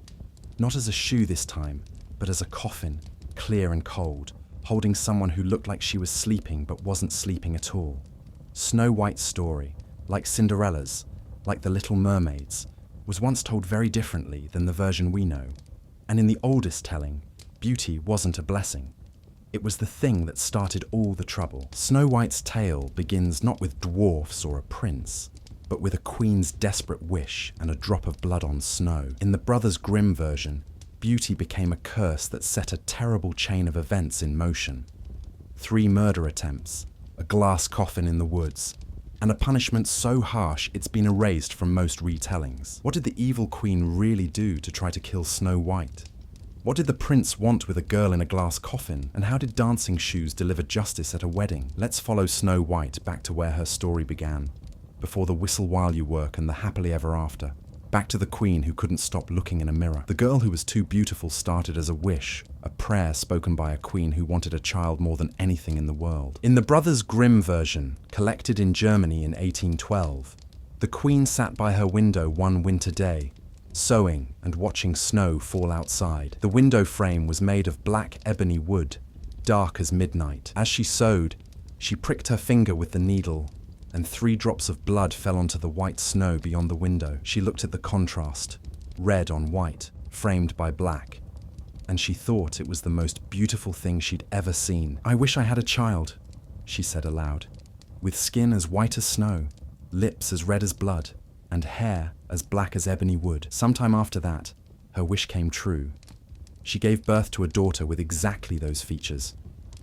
not as a shoe this time, but as a coffin, clear and cold, holding someone who looked like she was sleeping but wasn't sleeping at all. Snow White's story, like Cinderella's, like the Little Mermaid's, was once told very differently than the version we know. And in the oldest telling, beauty wasn't a blessing. It was the thing that started all the trouble. Snow White's tale begins not with dwarfs or a prince, but with a queen's desperate wish and a drop of blood on snow. In the Brothers Grimm version, beauty became a curse that set a terrible chain of events in motion. 3 murder attempts, a glass coffin in the woods, and a punishment so harsh it's been erased from most retellings. What did the evil queen really do to try to kill Snow White? What did the prince want with a girl in a glass coffin? And how did dancing shoes deliver justice at a wedding? Let's follow Snow White back to where her story began, before the whistle while you work and the happily ever after. Back to the queen who couldn't stop looking in a mirror. The girl who was too beautiful started as a wish, a prayer spoken by a queen who wanted a child more than anything in the world. In the Brothers Grimm version, collected in Germany in 1812, the queen sat by her window one winter day, sewing and watching snow fall outside. The window frame was made of black ebony wood, dark as midnight. As she sewed, she pricked her finger with the needle, and 3 drops of blood fell onto the white snow beyond the window. She looked at the contrast, red on white, framed by black, and she thought it was the most beautiful thing she'd ever seen. "I wish I had a child," she said aloud, "with skin as white as snow, lips as red as blood, and hair as black as ebony wood. Sometime after that, her wish came true. She gave birth to a daughter with exactly those features: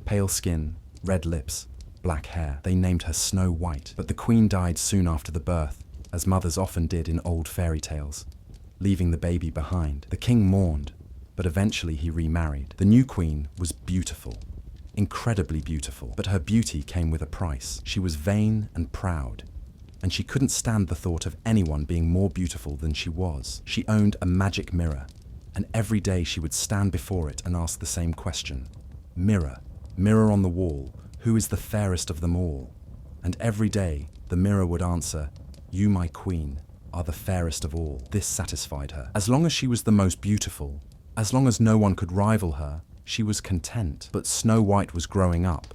pale skin, red lips, black hair. They named her Snow White, but the queen died soon after the birth, as mothers often did in old fairy tales, leaving the baby behind. The king mourned, but eventually he remarried. The new queen was beautiful, incredibly beautiful, but her beauty came with a price. She was vain and proud, and she couldn't stand the thought of anyone being more beautiful than she was. She owned a magic mirror, and every day she would stand before it and ask the same question: "Mirror, mirror on the wall, who is the fairest of them all?" And every day the mirror would answer, "You, my queen, are the fairest of all." This satisfied her. As long as she was the most beautiful, as long as no one could rival her, she was content. But Snow White was growing up.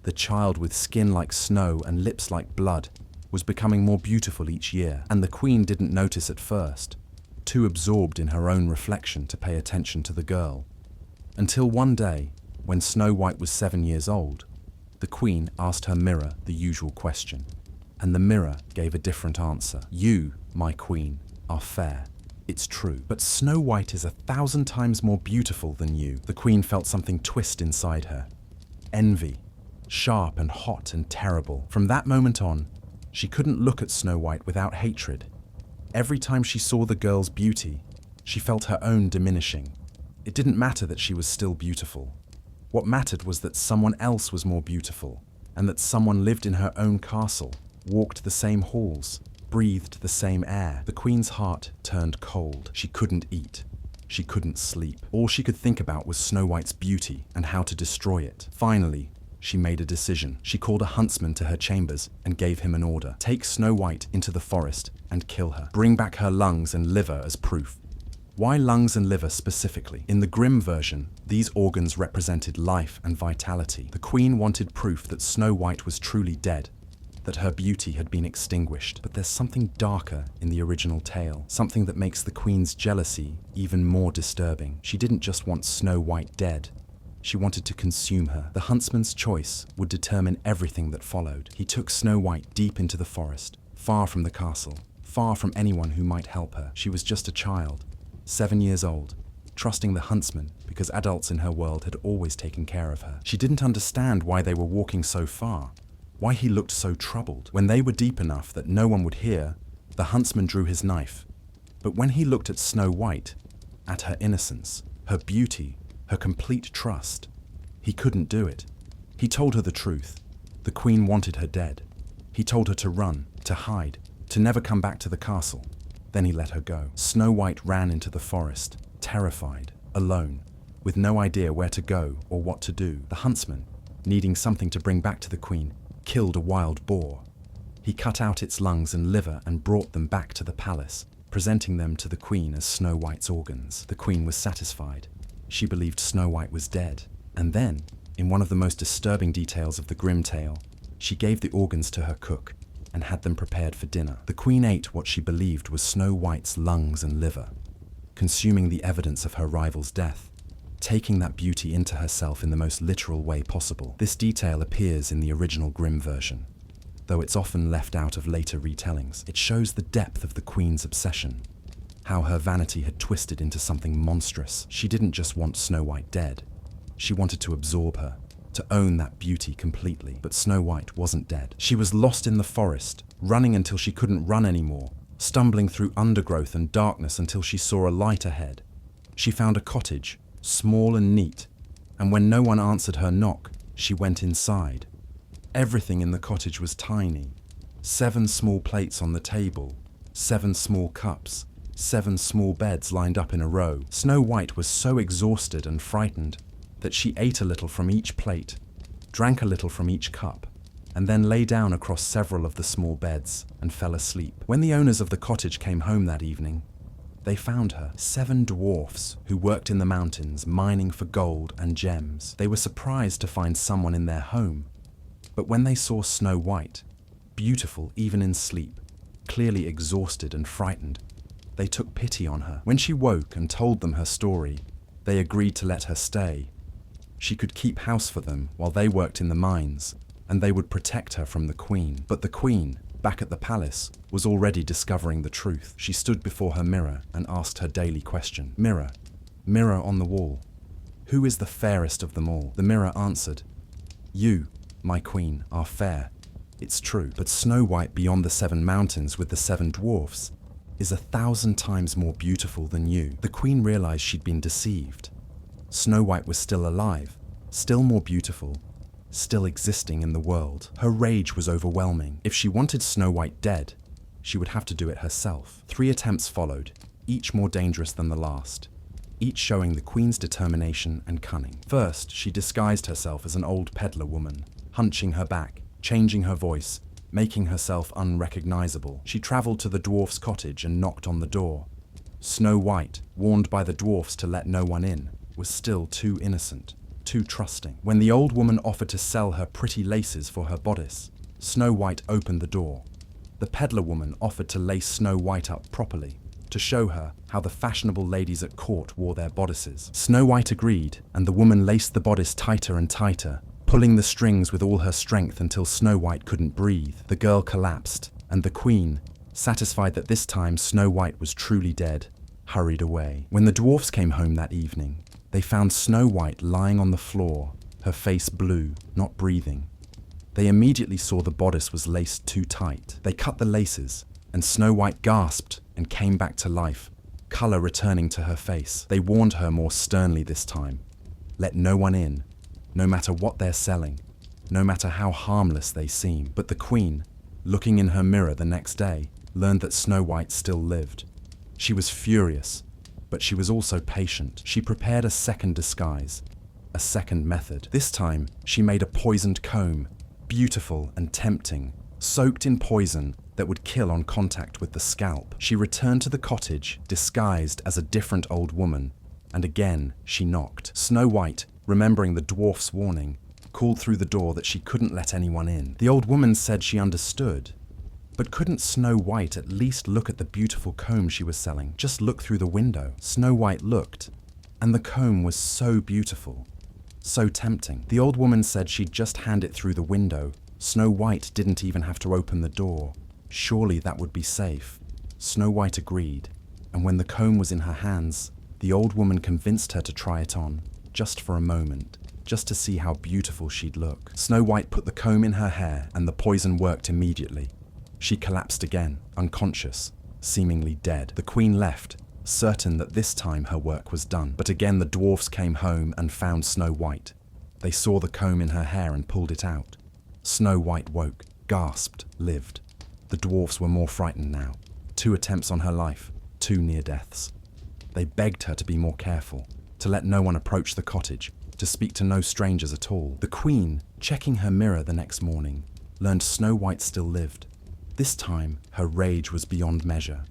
The child with skin like snow and lips like blood was becoming more beautiful each year, and the queen didn't notice at first, too absorbed in her own reflection to pay attention to the girl. Until one day, when Snow White was 7 years old, the queen asked her mirror the usual question, and the mirror gave a different answer. "You, my queen, are fair. It's true. But Snow White is 1,000 times more beautiful than you." The queen felt something twist inside her. Envy, sharp and hot and terrible. From that moment on, she couldn't look at Snow White without hatred. Every time she saw the girl's beauty, she felt her own diminishing. It didn't matter that she was still beautiful. What mattered was that someone else was more beautiful, and that someone lived in her own castle, walked the same halls, breathed the same air. The queen's heart turned cold. She couldn't eat. She couldn't sleep. All she could think about was Snow White's beauty and how to destroy it. Finally, she made a decision. She called a huntsman to her chambers and gave him an order. "Take Snow White into the forest and kill her. Bring back her lungs and liver as proof." Why lungs and liver specifically? In the Grimm version, these organs represented life and vitality. The queen wanted proof that Snow White was truly dead, that her beauty had been extinguished. But there's something darker in the original tale, something that makes the queen's jealousy even more disturbing. She didn't just want Snow White dead. She wanted to consume her. The huntsman's choice would determine everything that followed. He took Snow White deep into the forest, far from the castle, far from anyone who might help her. She was just a child, 7 years old, trusting the huntsman because adults in her world had always taken care of her. She didn't understand why they were walking so far, why he looked so troubled. When they were deep enough that no one would hear, the huntsman drew his knife. But when he looked at Snow White, at her innocence, her beauty, her complete trust, he couldn't do it. He told her the truth. The queen wanted her dead. He told her to run, to hide, to never come back to the castle. Then he let her go. Snow White ran into the forest, terrified, alone, with no idea where to go or what to do. The huntsman, needing something to bring back to the queen, killed a wild boar. He cut out its lungs and liver and brought them back to the palace, presenting them to the queen as Snow White's organs. The queen was satisfied. She believed Snow White was dead. And then, in one of the most disturbing details of the Grimm tale, she gave the organs to her cook and had them prepared for dinner. The queen ate what she believed was Snow White's lungs and liver, consuming the evidence of her rival's death, taking that beauty into herself in the most literal way possible. This detail appears in the original Grimm version, though it's often left out of later retellings. It shows the depth of the queen's obsession, how her vanity had twisted into something monstrous. She didn't just want Snow White dead. She wanted to absorb her, to own that beauty completely. But Snow White wasn't dead. She was lost in the forest, running until she couldn't run anymore, stumbling through undergrowth and darkness until she saw a light ahead. She found a cottage, small and neat, and when no one answered her knock, she went inside. Everything in the cottage was tiny. 7 small plates on the table, 7 small cups, 7 small beds lined up in a row. Snow White was so exhausted and frightened that she ate a little from each plate, drank a little from each cup, and then lay down across several of the small beds and fell asleep. When the owners of the cottage came home that evening, they found her. 7 dwarfs who worked in the mountains mining for gold and gems. They were surprised to find someone in their home, but when they saw Snow White, beautiful even in sleep, clearly exhausted and frightened, they took pity on her. When she woke and told them her story, they agreed to let her stay. She could keep house for them while they worked in the mines, and they would protect her from the queen. But the queen, back at the palace, was already discovering the truth. She stood before her mirror and asked her daily question. Mirror, mirror on the wall, who is the fairest of them all? The mirror answered, you, my queen, are fair. It's true, but Snow White beyond the 7 mountains with the 7 dwarfs is 1,000 times more beautiful than you. The queen realized she'd been deceived. Snow White was still alive, still more beautiful, still existing in the world. Her rage was overwhelming. If she wanted Snow White dead, she would have to do it herself. 3 attempts followed, each more dangerous than the last, each showing the queen's determination and cunning. First, she disguised herself as an old peddler woman, hunching her back, changing her voice, making herself unrecognizable. She traveled to the dwarf's cottage and knocked on the door. Snow White, warned by the dwarfs to let no one in, was still too innocent, too trusting. When the old woman offered to sell her pretty laces for her bodice, Snow White opened the door. The peddler woman offered to lace Snow White up properly, to show her how the fashionable ladies at court wore their bodices. Snow White agreed, and the woman laced the bodice tighter and tighter, pulling the strings with all her strength until Snow White couldn't breathe. The girl collapsed, and the queen, satisfied that this time Snow White was truly dead, hurried away. When the dwarfs came home that evening, they found Snow White lying on the floor, her face blue, not breathing. They immediately saw the bodice was laced too tight. They cut the laces, and Snow White gasped and came back to life, color returning to her face. They warned her more sternly this time. Let no one in, no matter what they're selling, no matter how harmless they seem. But the queen, looking in her mirror the next day, learned that Snow White still lived. She was furious, but she was also patient. She prepared a second disguise, a second method. This time, she made a poisoned comb, beautiful and tempting, soaked in poison that would kill on contact with the scalp. She returned to the cottage, disguised as a different old woman, and again she knocked. Snow White, remembering the dwarf's warning, called through the door that she couldn't let anyone in. The old woman said she understood, but couldn't Snow White at least look at the beautiful comb she was selling? Just look through the window. Snow White looked, and the comb was so beautiful, so tempting. The old woman said she'd just hand it through the window. Snow White didn't even have to open the door. Surely that would be safe. Snow White agreed, and when the comb was in her hands, the old woman convinced her to try it on, just for a moment, just to see how beautiful she'd look. Snow White put the comb in her hair, and the poison worked immediately. She collapsed again, unconscious, seemingly dead. The queen left, certain that this time her work was done. But again the dwarfs came home and found Snow White. They saw the comb in her hair and pulled it out. Snow White woke, gasped, lived. The dwarfs were more frightened now. 2 attempts on her life, 2 near deaths. They begged her to be more careful, to let no one approach the cottage, to speak to no strangers at all. The queen, checking her mirror the next morning, learned Snow White still lived. This time, her rage was beyond measure.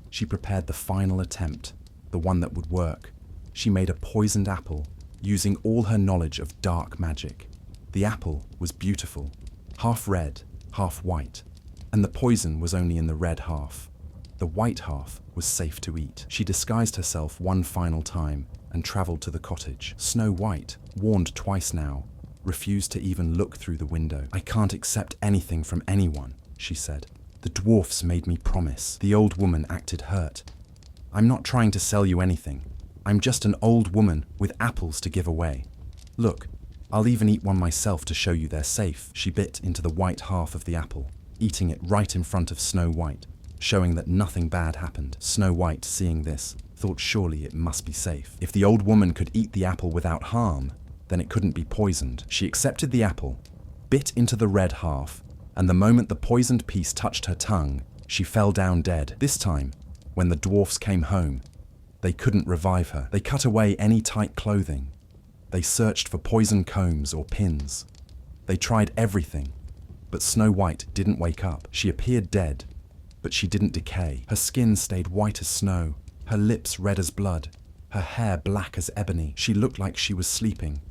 She prepared the final attempt, the one that would work. She made a poisoned apple, using all her knowledge of dark magic. The apple was beautiful, half red, half white, and the poison was only in the red half. The white half was safe to eat. She disguised herself one final time and traveled to the cottage. Snow White, warned twice now, refused to even look through the window. I can't accept anything from anyone, she said. The dwarfs made me promise. The old woman acted hurt. I'm not trying to sell you anything. I'm just an old woman with apples to give away. Look, I'll even eat one myself to show you they're safe. She bit into the white half of the apple, eating it right in front of Snow White, showing that nothing bad happened. Snow White, seeing this, thought surely it must be safe. If the old woman could eat the apple without harm, then it couldn't be poisoned. She accepted the apple, bit into the red half, and the moment the poisoned piece touched her tongue, she fell down dead. This time, when the dwarfs came home, they couldn't revive her. They cut away any tight clothing. They searched for poison combs or pins. They tried everything, but Snow White didn't wake up. She appeared dead, but she didn't decay. Her skin stayed white as snow, her lips red as blood, her hair black as ebony. She looked like she was sleeping,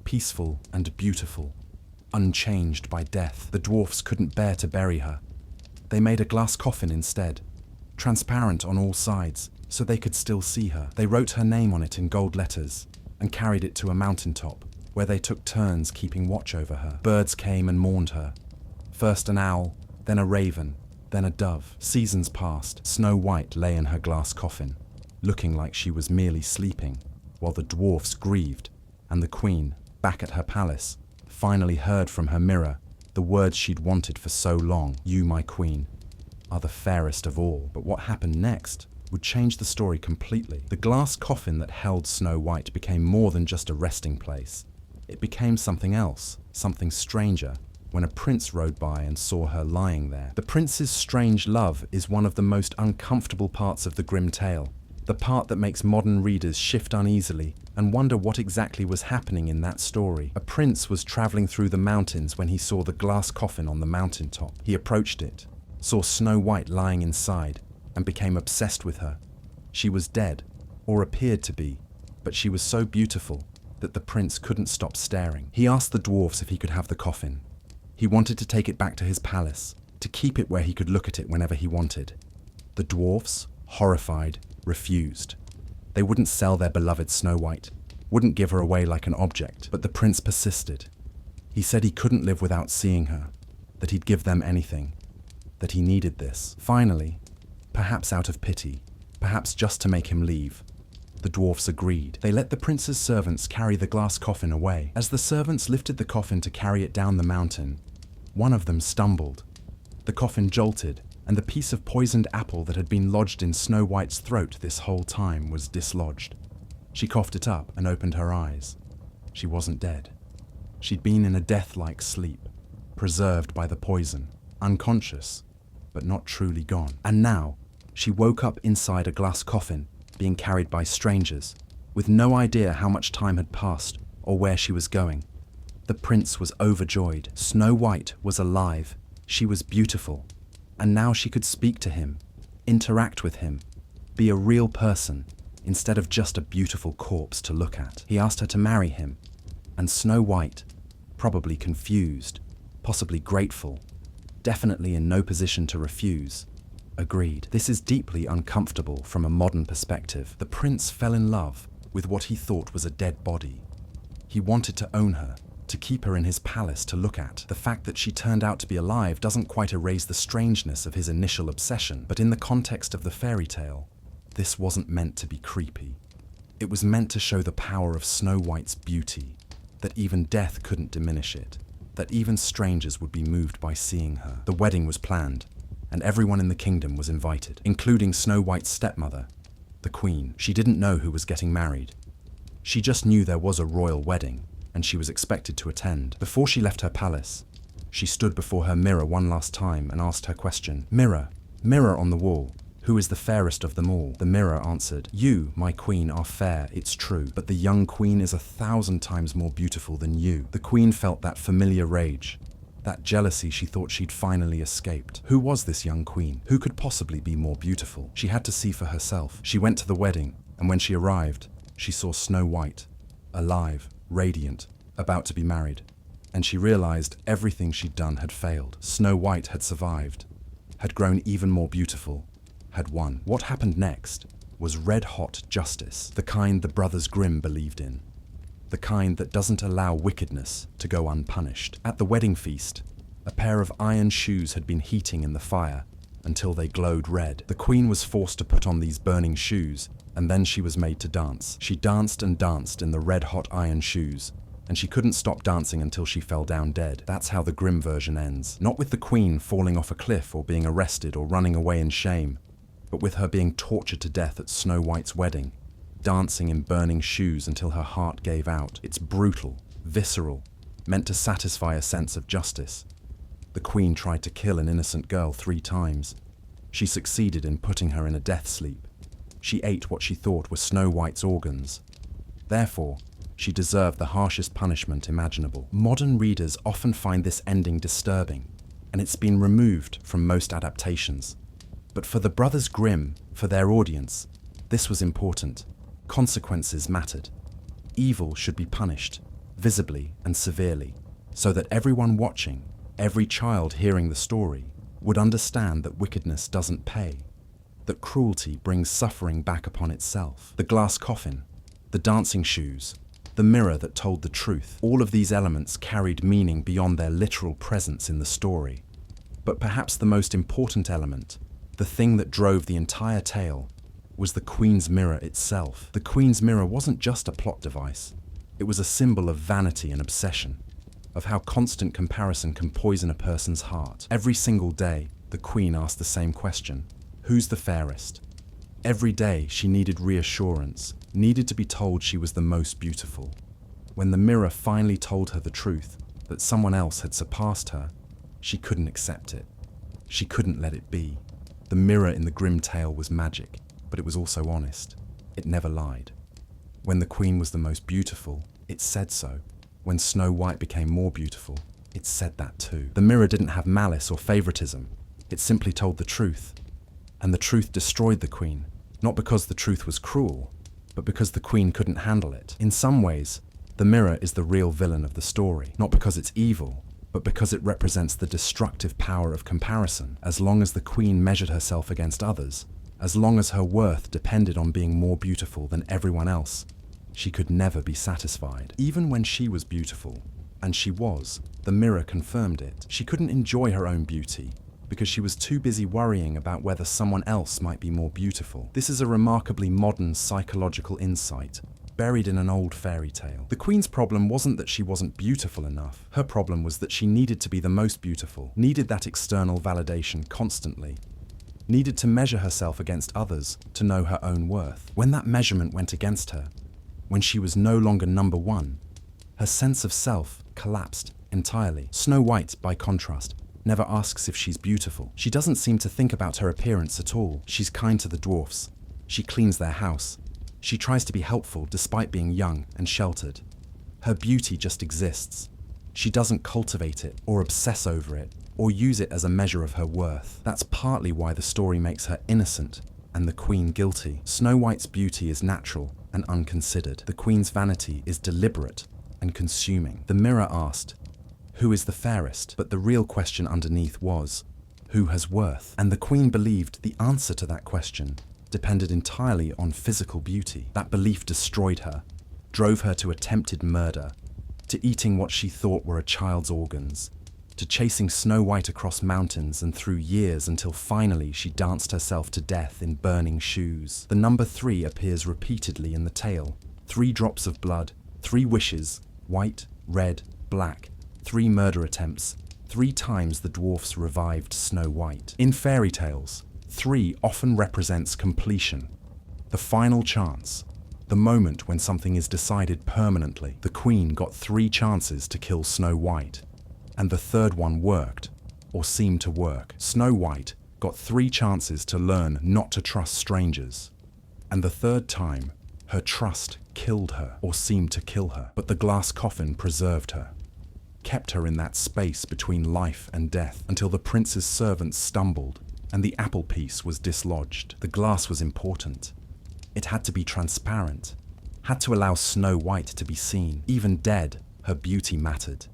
peaceful and beautiful, unchanged by death. The dwarfs couldn't bear to bury her. They made a glass coffin instead, transparent on all sides, so they could still see her. They wrote her name on it in gold letters and carried it to a mountaintop, where they took turns keeping watch over her. Birds came and mourned her. First an owl, then a raven, Then a dove. Seasons passed. Snow White lay in her glass coffin, looking like she was merely sleeping, while the dwarfs grieved, and the queen, back at her palace, finally heard from her mirror the words she'd wanted for so long. You, my queen, are the fairest of all. But what happened next would change the story completely. The glass coffin that held Snow White became more than just a resting place. It became something else, something stranger, when a prince rode by and saw her lying there. The prince's strange love is one of the most uncomfortable parts of the grim tale, the part that makes modern readers shift uneasily and wonder what exactly was happening in that story. A prince was traveling through the mountains when he saw the glass coffin on the mountaintop. He approached it, saw Snow White lying inside, and became obsessed with her. She was dead, or appeared to be, but she was so beautiful that the prince couldn't stop staring. He asked the dwarfs if he could have the coffin. He wanted to take it back to his palace, to keep it where he could look at it whenever he wanted. The dwarfs, horrified, refused. They wouldn't sell their beloved Snow White, wouldn't give her away like an object, but the prince persisted. He said he couldn't live without seeing her, that he'd give them anything, that he needed this. Finally, perhaps out of pity, perhaps just to make him leave, the dwarfs agreed. They let the prince's servants carry the glass coffin away. As the servants lifted the coffin to carry it down the mountain, one of them stumbled. The coffin jolted, and the piece of poisoned apple that had been lodged in Snow White's throat this whole time was dislodged. She coughed it up and opened her eyes. She wasn't dead. She'd been in a death-like sleep, preserved by the poison, unconscious, but not truly gone. And now, she woke up inside a glass coffin, being carried by strangers, with no idea how much time had passed or where she was going. The prince was overjoyed. Snow White was alive. She was beautiful. And now she could speak to him, interact with him, be a real person, instead of just a beautiful corpse to look at. He asked her to marry him, and Snow White, probably confused, possibly grateful, definitely in no position to refuse, agreed. This is deeply uncomfortable from a modern perspective. The prince fell in love with what he thought was a dead body. He wanted to own her, to keep her in his palace to look at. The fact that she turned out to be alive doesn't quite erase the strangeness of his initial obsession, but in the context of the fairy tale, this wasn't meant to be creepy. It was meant to show the power of Snow White's beauty, that even death couldn't diminish it, that even strangers would be moved by seeing her. The wedding was planned, and everyone in the kingdom was invited, including Snow White's stepmother, the queen. She didn't know who was getting married. She just knew there was a royal wedding, and she was expected to attend. Before she left her palace, she stood before her mirror one last time and asked her question. Mirror, mirror on the wall, who is the fairest of them all? The mirror answered, you, my queen, are fair, it's true, but the young queen is 1,000 times more beautiful than you. The queen felt that familiar rage, that jealousy she thought she'd finally escaped. Who was this young queen? Who could possibly be more beautiful? She had to see for herself. She went to the wedding, and when she arrived, she saw Snow White, alive, radiant, about to be married, and she realized everything she'd done had failed. Snow White had survived, had grown even more beautiful, had won. What happened next was red-hot justice, the kind the Brothers Grimm believed in, the kind that doesn't allow wickedness to go unpunished. At the wedding feast, a pair of iron shoes had been heating in the fire until they glowed red. The queen was forced to put on these burning shoes, and then she was made to dance. She danced and danced in the red-hot iron shoes, and she couldn't stop dancing until she fell down dead. That's how the Grimm version ends. Not with the queen falling off a cliff or being arrested or running away in shame, but with her being tortured to death at Snow White's wedding, dancing in burning shoes until her heart gave out. It's brutal, visceral, meant to satisfy a sense of justice. The queen tried to kill an innocent girl 3 times. She succeeded in putting her in a death sleep. She ate what she thought were Snow White's organs. Therefore, she deserved the harshest punishment imaginable. Modern readers often find this ending disturbing, and it's been removed from most adaptations. But for the Brothers Grimm, for their audience, this was important. Consequences mattered. Evil should be punished, visibly and severely, so that everyone watching, every child hearing the story, would understand that wickedness doesn't pay, that cruelty brings suffering back upon itself. The glass coffin, the dancing shoes, the mirror that told the truth, all of these elements carried meaning beyond their literal presence in the story. But perhaps the most important element, the thing that drove the entire tale, was the Queen's mirror itself. The Queen's mirror wasn't just a plot device. It was a symbol of vanity and obsession, of how constant comparison can poison a person's heart. Every single day, the Queen asked the same question: who's the fairest? Every day, she needed reassurance, needed to be told she was the most beautiful. When the mirror finally told her the truth, that someone else had surpassed her, she couldn't accept it. She couldn't let it be. The mirror in the grim tale was magic, but it was also honest. It never lied. When the Queen was the most beautiful, it said so. When Snow White became more beautiful, it said that too. The mirror didn't have malice or favoritism. It simply told the truth. And the truth destroyed the Queen, not because the truth was cruel, but because the Queen couldn't handle it. In some ways, the mirror is the real villain of the story, not because it's evil, but because it represents the destructive power of comparison. As long as the Queen measured herself against others, as long as her worth depended on being more beautiful than everyone else, she could never be satisfied. Even when she was beautiful, and she was, the mirror confirmed it. She couldn't enjoy her own beauty because she was too busy worrying about whether someone else might be more beautiful. This is a remarkably modern psychological insight, buried in an old fairy tale. The Queen's problem wasn't that she wasn't beautiful enough. Her problem was that she needed to be the most beautiful, needed that external validation constantly, needed to measure herself against others to know her own worth. When that measurement went against her, when she was no longer number one, her sense of self collapsed entirely. Snow White, by contrast, never asks if she's beautiful. She doesn't seem to think about her appearance at all. She's kind to the dwarfs. She cleans their house. She tries to be helpful despite being young and sheltered. Her beauty just exists. She doesn't cultivate it or obsess over it or use it as a measure of her worth. That's partly why the story makes her innocent and the Queen guilty. Snow White's beauty is natural and unconsidered. The Queen's vanity is deliberate and consuming. The mirror asked, who is the fairest? But the real question underneath was, who has worth? And the Queen believed the answer to that question depended entirely on physical beauty. That belief destroyed her, drove her to attempted murder, to eating what she thought were a child's organs, to chasing Snow White across mountains and through years until finally she danced herself to death in burning shoes. The number 3 appears repeatedly in the tale. 3 drops of blood, 3 wishes, white, red, black, 3 murder attempts, 3 times the dwarfs revived Snow White. In fairy tales, 3 often represents completion, the final chance, the moment when something is decided permanently. The Queen got 3 chances to kill Snow White, and the third one worked, or seemed to work. Snow White got 3 chances to learn not to trust strangers, and the third time, her trust killed her, or seemed to kill her. But the glass coffin preserved her, kept her in that space between life and death, until the prince's servants stumbled and the apple piece was dislodged. The glass was important. It had to be transparent, had to allow Snow White to be seen. Even dead, her beauty mattered.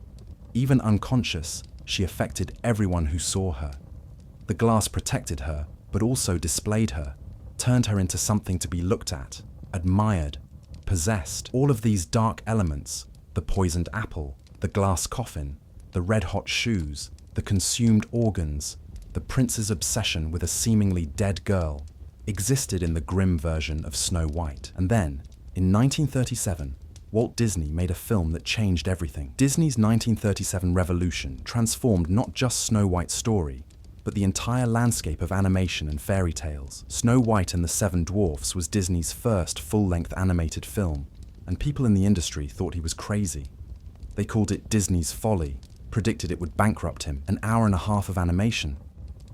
Even unconscious, she affected everyone who saw her. The glass protected her, but also displayed her, turned her into something to be looked at, admired, possessed. All of these dark elements, the poisoned apple, the glass coffin, the red-hot shoes, the consumed organs, the prince's obsession with a seemingly dead girl, existed in the grim version of Snow White. And then, in 1937, Walt Disney made a film that changed everything. Disney's 1937 revolution transformed not just Snow White's story, but the entire landscape of animation and fairy tales. Snow White and the Seven Dwarfs was Disney's first full-length animated film, and people in the industry thought he was crazy. They called it Disney's folly, predicted it would bankrupt him. An hour and a half of animation.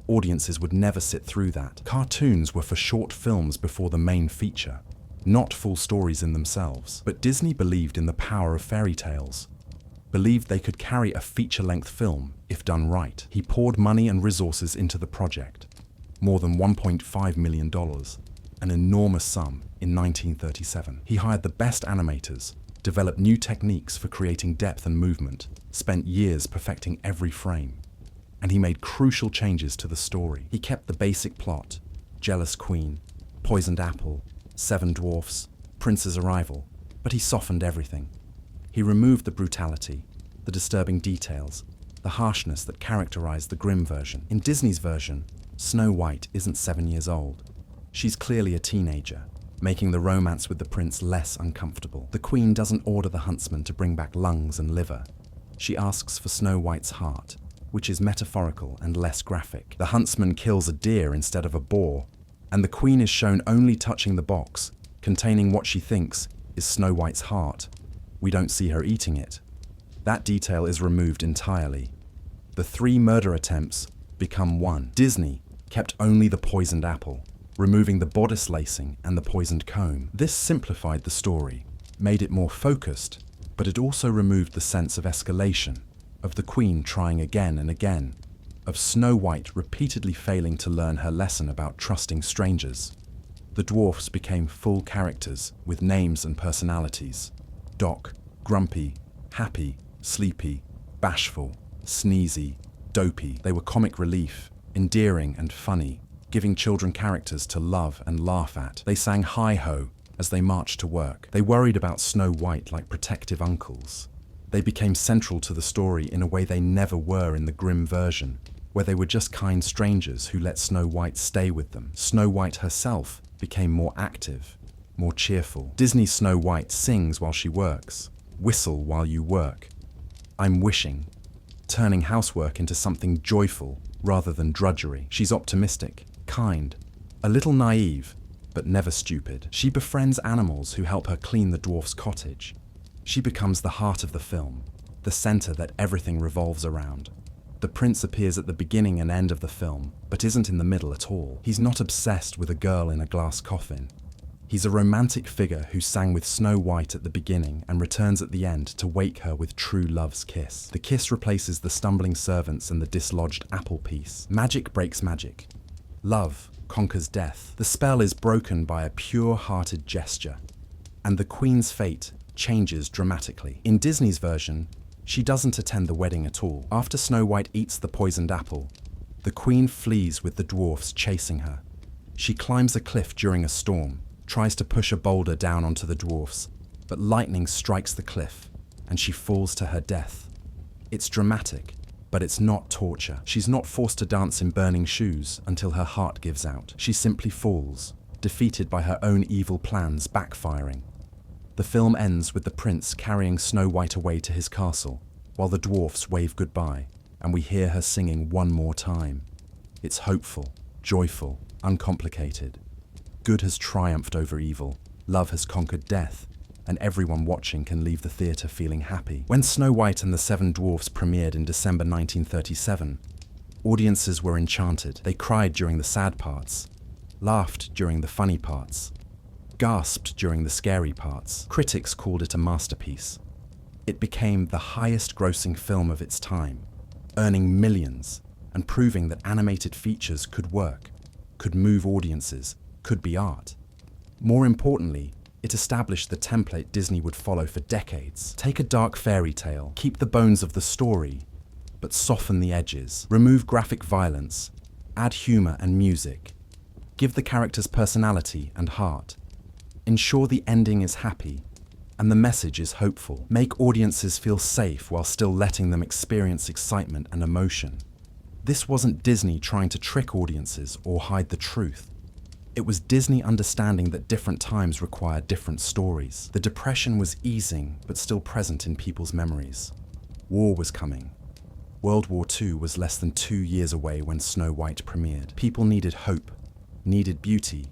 Audiences would never sit through that. Cartoons were for short films before the main feature, not full stories in themselves. But Disney believed in the power of fairy tales, believed they could carry a feature-length film if done right. He poured money and resources into the project, more than $1.5 million, an enormous sum in 1937. He hired the best animators, developed new techniques for creating depth and movement, spent years perfecting every frame. And he made crucial changes to the story. He kept the basic plot, jealous queen, poisoned apple, 7 dwarfs, prince's arrival, but he softened everything. He removed the brutality, the disturbing details, the harshness that characterized the Grimm version. In Disney's version, Snow White isn't 7 years old. She's clearly a teenager, making the romance with the prince less uncomfortable. The queen doesn't order the huntsman to bring back lungs and liver. She asks for Snow White's heart, which is metaphorical and less graphic. The huntsman kills a deer instead of a boar, and the queen is shown only touching the box, containing what she thinks is Snow White's heart. We don't see her eating it. That detail is removed entirely. The 3 murder attempts become one. Disney kept only the poisoned apple, removing the bodice lacing and the poisoned comb. This simplified the story, made it more focused, but it also removed the sense of escalation, of the queen trying again and again, of Snow White repeatedly failing to learn her lesson about trusting strangers. The dwarfs became full characters with names and personalities. Doc, grumpy, happy, sleepy, bashful, sneezy, dopey. They were comic relief, endearing and funny, giving children characters to love and laugh at. They sang hi-ho as they marched to work. They worried about Snow White like protective uncles. They became central to the story in a way they never were in the Grimm version, where they were just kind strangers who let Snow White stay with them. Snow White herself became more active, more cheerful. Disney's Snow White sings while she works, whistle while you work. I'm wishing, turning housework into something joyful rather than drudgery. She's optimistic, kind, a little naive, but never stupid. She befriends animals who help her clean the dwarf's cottage. She becomes the heart of the film, the center that everything revolves around. The prince appears at the beginning and end of the film, but isn't in the middle at all. He's not obsessed with a girl in a glass coffin. He's a romantic figure who sang with Snow White at the beginning and returns at the end to wake her with true love's kiss. The kiss replaces the stumbling servants and the dislodged apple piece. Magic breaks magic. Love conquers death. The spell is broken by a pure-hearted gesture, and the queen's fate changes dramatically. In Disney's version, she doesn't attend the wedding at all. After Snow White eats the poisoned apple, the queen flees with the dwarfs chasing her. She climbs a cliff during a storm, tries to push a boulder down onto the dwarfs, but lightning strikes the cliff, and she falls to her death. It's dramatic, but it's not torture. She's not forced to dance in burning shoes until her heart gives out. She simply falls, defeated by her own evil plans backfiring. The film ends with the prince carrying Snow White away to his castle, while the dwarfs wave goodbye, and we hear her singing one more time. It's hopeful, joyful, uncomplicated. Good has triumphed over evil, love has conquered death, and everyone watching can leave the theatre feeling happy. When Snow White and the Seven Dwarfs premiered in December 1937, audiences were enchanted. They cried during the sad parts, laughed during the funny parts, gasped during the scary parts. Critics called it a masterpiece. It became the highest-grossing film of its time, earning millions and proving that animated features could work, could move audiences, could be art. More importantly, it established the template Disney would follow for decades. Take a dark fairy tale, keep the bones of the story, but soften the edges. Remove graphic violence, add humor and music. Give the characters personality and heart. Ensure the ending is happy and the message is hopeful. Make audiences feel safe while still letting them experience excitement and emotion. This wasn't Disney trying to trick audiences or hide the truth. It was Disney understanding that different times require different stories. The Depression was easing, but still present in people's memories. War was coming. World War II was less than 2 years away when Snow White premiered. People needed hope, needed beauty,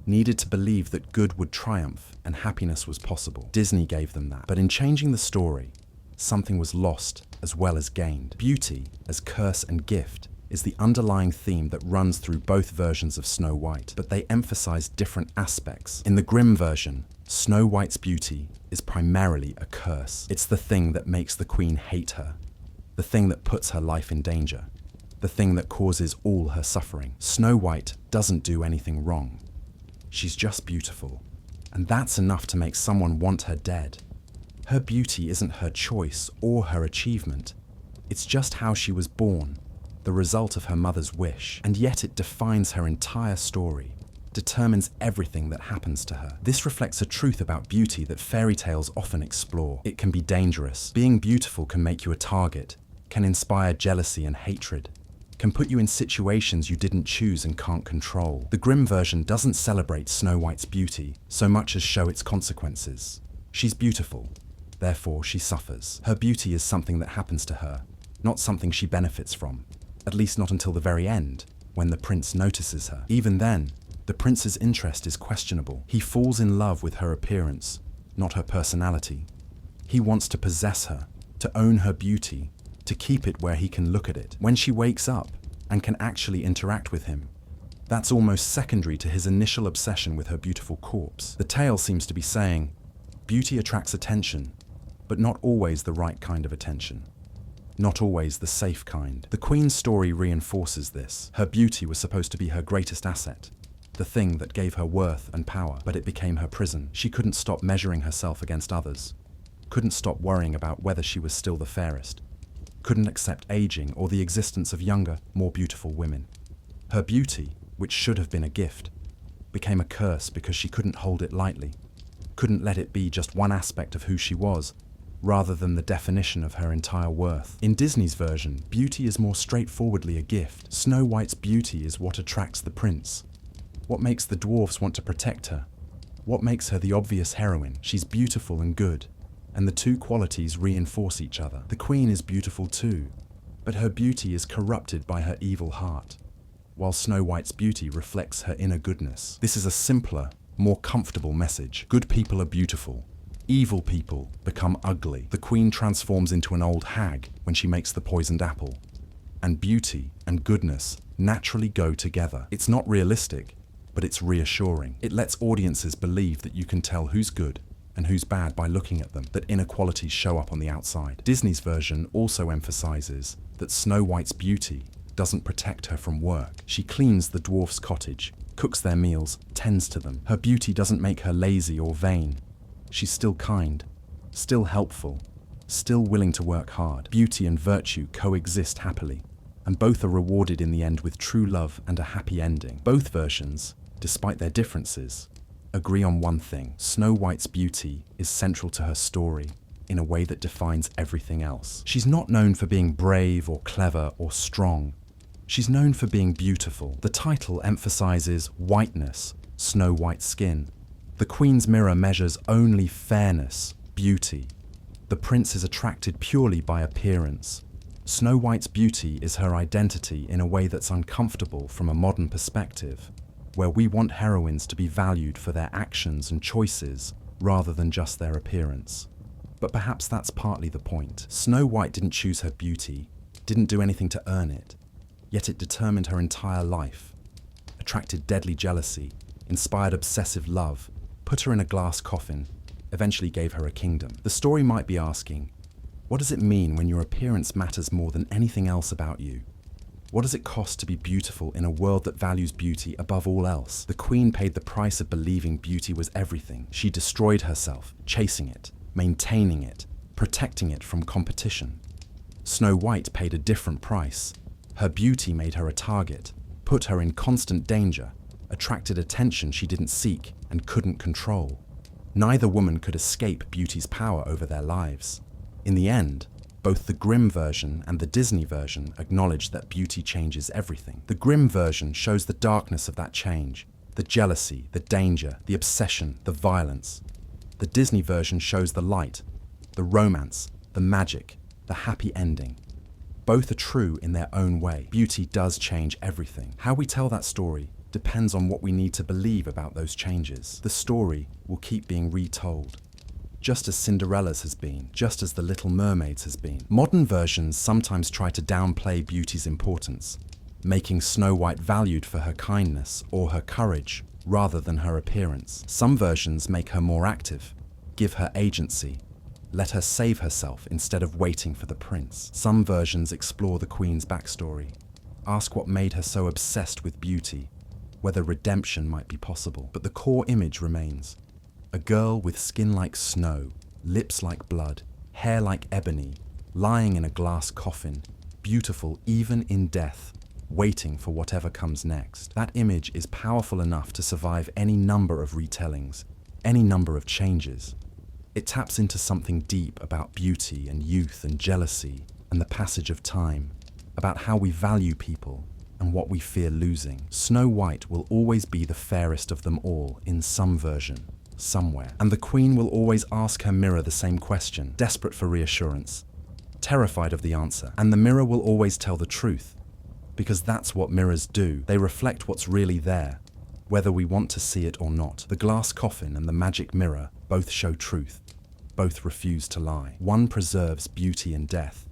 needed to believe that good would triumph and happiness was possible. Disney gave them that. But in changing the story, something was lost as well as gained. Beauty, as curse and gift, is the underlying theme that runs through both versions of Snow White, but they emphasize different aspects. In the Grimm version, Snow White's beauty is primarily a curse. It's the thing that makes the queen hate her, the thing that puts her life in danger, the thing that causes all her suffering. Snow White doesn't do anything wrong. She's just beautiful, and that's enough to make someone want her dead. Her beauty isn't her choice or her achievement. It's just how she was born, the result of her mother's wish, and yet it defines her entire story, determines everything that happens to her. This reflects a truth about beauty that fairy tales often explore. It can be dangerous. Being beautiful can make you a target, can inspire jealousy and hatred, can put you in situations you didn't choose and can't control. The Grimm version doesn't celebrate Snow White's beauty so much as show its consequences. She's beautiful, therefore she suffers. Her beauty is something that happens to her, not something she benefits from, at least not until the very end, when the prince notices her. Even then, the prince's interest is questionable. He falls in love with her appearance, not her personality. He wants to possess her, to own her beauty, to keep it where he can look at it. When she wakes up and can actually interact with him, that's almost secondary to his initial obsession with her beautiful corpse. The tale seems to be saying, beauty attracts attention, but not always the right kind of attention. Not always the safe kind. The Queen's story reinforces this. Her beauty was supposed to be her greatest asset, the thing that gave her worth and power, but it became her prison. She couldn't stop measuring herself against others, couldn't stop worrying about whether she was still the fairest, couldn't accept aging or the existence of younger, more beautiful women. Her beauty, which should have been a gift, became a curse because she couldn't hold it lightly, couldn't let it be just one aspect of who she was, rather than the definition of her entire worth. In Disney's version, beauty is more straightforwardly a gift. Snow White's beauty is what attracts the prince, what makes the dwarfs want to protect her, what makes her the obvious heroine. She's beautiful and good, and the two qualities reinforce each other. The Queen is beautiful too, but her beauty is corrupted by her evil heart, while Snow White's beauty reflects her inner goodness. This is a simpler, more comfortable message. Good people are beautiful. Evil people become ugly. The Queen transforms into an old hag when she makes the poisoned apple. And beauty and goodness naturally go together. It's not realistic, but it's reassuring. It lets audiences believe that you can tell who's good and who's bad by looking at them, that inequalities show up on the outside. Disney's version also emphasizes that Snow White's beauty doesn't protect her from work. She cleans the dwarf's cottage, cooks their meals, tends to them. Her beauty doesn't make her lazy or vain. She's still kind, still helpful, still willing to work hard. Beauty and virtue coexist happily, and both are rewarded in the end with true love and a happy ending. Both versions, despite their differences, agree on one thing. Snow White's beauty is central to her story in a way that defines everything else. She's not known for being brave or clever or strong. She's known for being beautiful. The title emphasizes whiteness, snow white skin. The Queen's mirror measures only fairness, beauty. The prince is attracted purely by appearance. Snow White's beauty is her identity in a way that's uncomfortable from a modern perspective, where we want heroines to be valued for their actions and choices rather than just their appearance. But perhaps that's partly the point. Snow White didn't choose her beauty, didn't do anything to earn it, yet it determined her entire life, attracted deadly jealousy, inspired obsessive love, put her in a glass coffin, eventually gave her a kingdom. The story might be asking, what does it mean when your appearance matters more than anything else about you? What does it cost to be beautiful in a world that values beauty above all else? The Queen paid the price of believing beauty was everything. She destroyed herself, chasing it, maintaining it, protecting it from competition. Snow White paid a different price. Her beauty made her a target, put her in constant danger, attracted attention she didn't seek and couldn't control. Neither woman could escape beauty's power over their lives. In the end, both the Grimm version and the Disney version acknowledge that beauty changes everything. The Grimm version shows the darkness of that change, the jealousy, the danger, the obsession, the violence. The Disney version shows the light, the romance, the magic, the happy ending. Both are true in their own way. Beauty does change everything. How we tell that story depends on what we need to believe about those changes. The story will keep being retold, just as Cinderella's has been, just as the Little Mermaid's has been. Modern versions sometimes try to downplay beauty's importance, making Snow White valued for her kindness or her courage rather than her appearance. Some versions make her more active, give her agency, let her save herself instead of waiting for the prince. Some versions explore the Queen's backstory, ask what made her so obsessed with beauty, whether redemption might be possible. But the core image remains. A girl with skin like snow, lips like blood, hair like ebony, lying in a glass coffin, beautiful even in death, waiting for whatever comes next. That image is powerful enough to survive any number of retellings, any number of changes. It taps into something deep about beauty and youth and jealousy, and the passage of time, about how we value people and what we fear losing. Snow White will always be the fairest of them all in some version, somewhere. And the Queen will always ask her mirror the same question, desperate for reassurance, terrified of the answer. And the mirror will always tell the truth, because that's what mirrors do. They reflect what's really there, whether we want to see it or not. The glass coffin and the magic mirror both show truth. Both refuse to lie. One preserves beauty in death.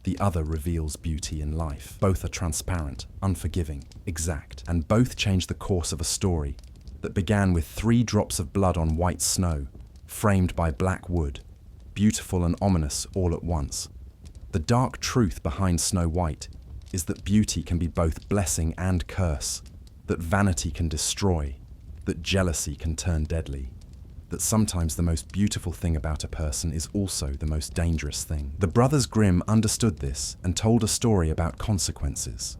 The other reveals beauty in life. Both are transparent, unforgiving, exact, and both change the course of a story that began with 3 drops of blood on white snow, framed by black wood, beautiful and ominous all at once. The dark truth behind Snow White is that beauty can be both blessing and curse, that vanity can destroy, that jealousy can turn deadly, that sometimes the most beautiful thing about a person is also the most dangerous thing. The brothers Grimm understood this and told a story about consequences.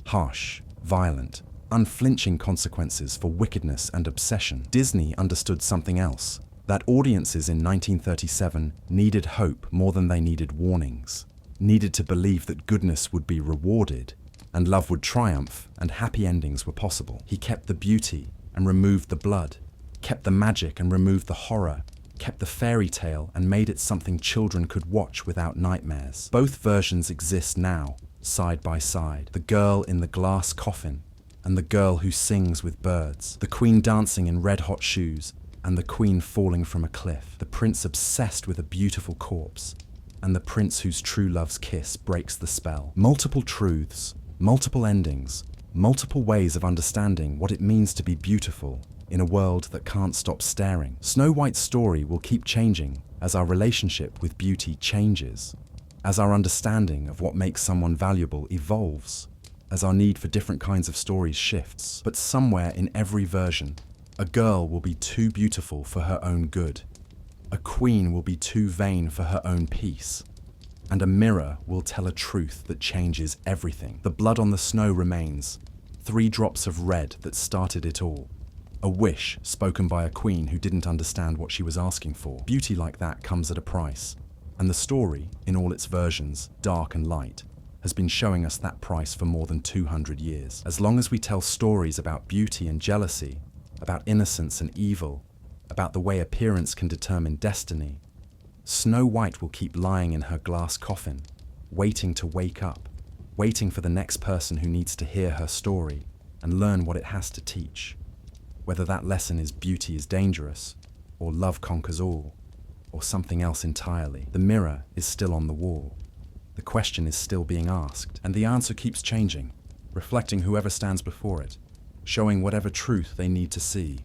Harsh, violent, unflinching consequences for wickedness and obsession. Disney understood something else, that audiences in 1937 needed hope more than they needed warnings, needed to believe that goodness would be rewarded, and love would triumph, and happy endings were possible. He kept the beauty and removed the blood, kept the magic and removed the horror, kept the fairy tale and made it something children could watch without nightmares. Both versions exist now, side by side. The girl in the glass coffin and the girl who sings with birds. The queen dancing in red-hot shoes and the queen falling from a cliff. The prince obsessed with a beautiful corpse and the prince whose true love's kiss breaks the spell. Multiple truths, multiple endings, multiple ways of understanding what it means to be beautiful in a world that can't stop staring. Snow White's story will keep changing as our relationship with beauty changes, as our understanding of what makes someone valuable evolves, as our need for different kinds of stories shifts. But somewhere in every version, a girl will be too beautiful for her own good, a queen will be too vain for her own peace, and a mirror will tell a truth that changes everything. The blood on the snow remains, 3 drops of red that started it all. A wish spoken by a queen who didn't understand what she was asking for. Beauty like that comes at a price, and the story, in all its versions, dark and light, has been showing us that price for more than 200 years. As long as we tell stories about beauty and jealousy, about innocence and evil, about the way appearance can determine destiny, Snow White will keep lying in her glass coffin, waiting to wake up, waiting for the next person who needs to hear her story and learn what it has to teach. Whether that lesson is beauty is dangerous, or love conquers all, or something else entirely. The mirror is still on the wall. The question is still being asked, and the answer keeps changing, reflecting whoever stands before it, showing whatever truth they need to see.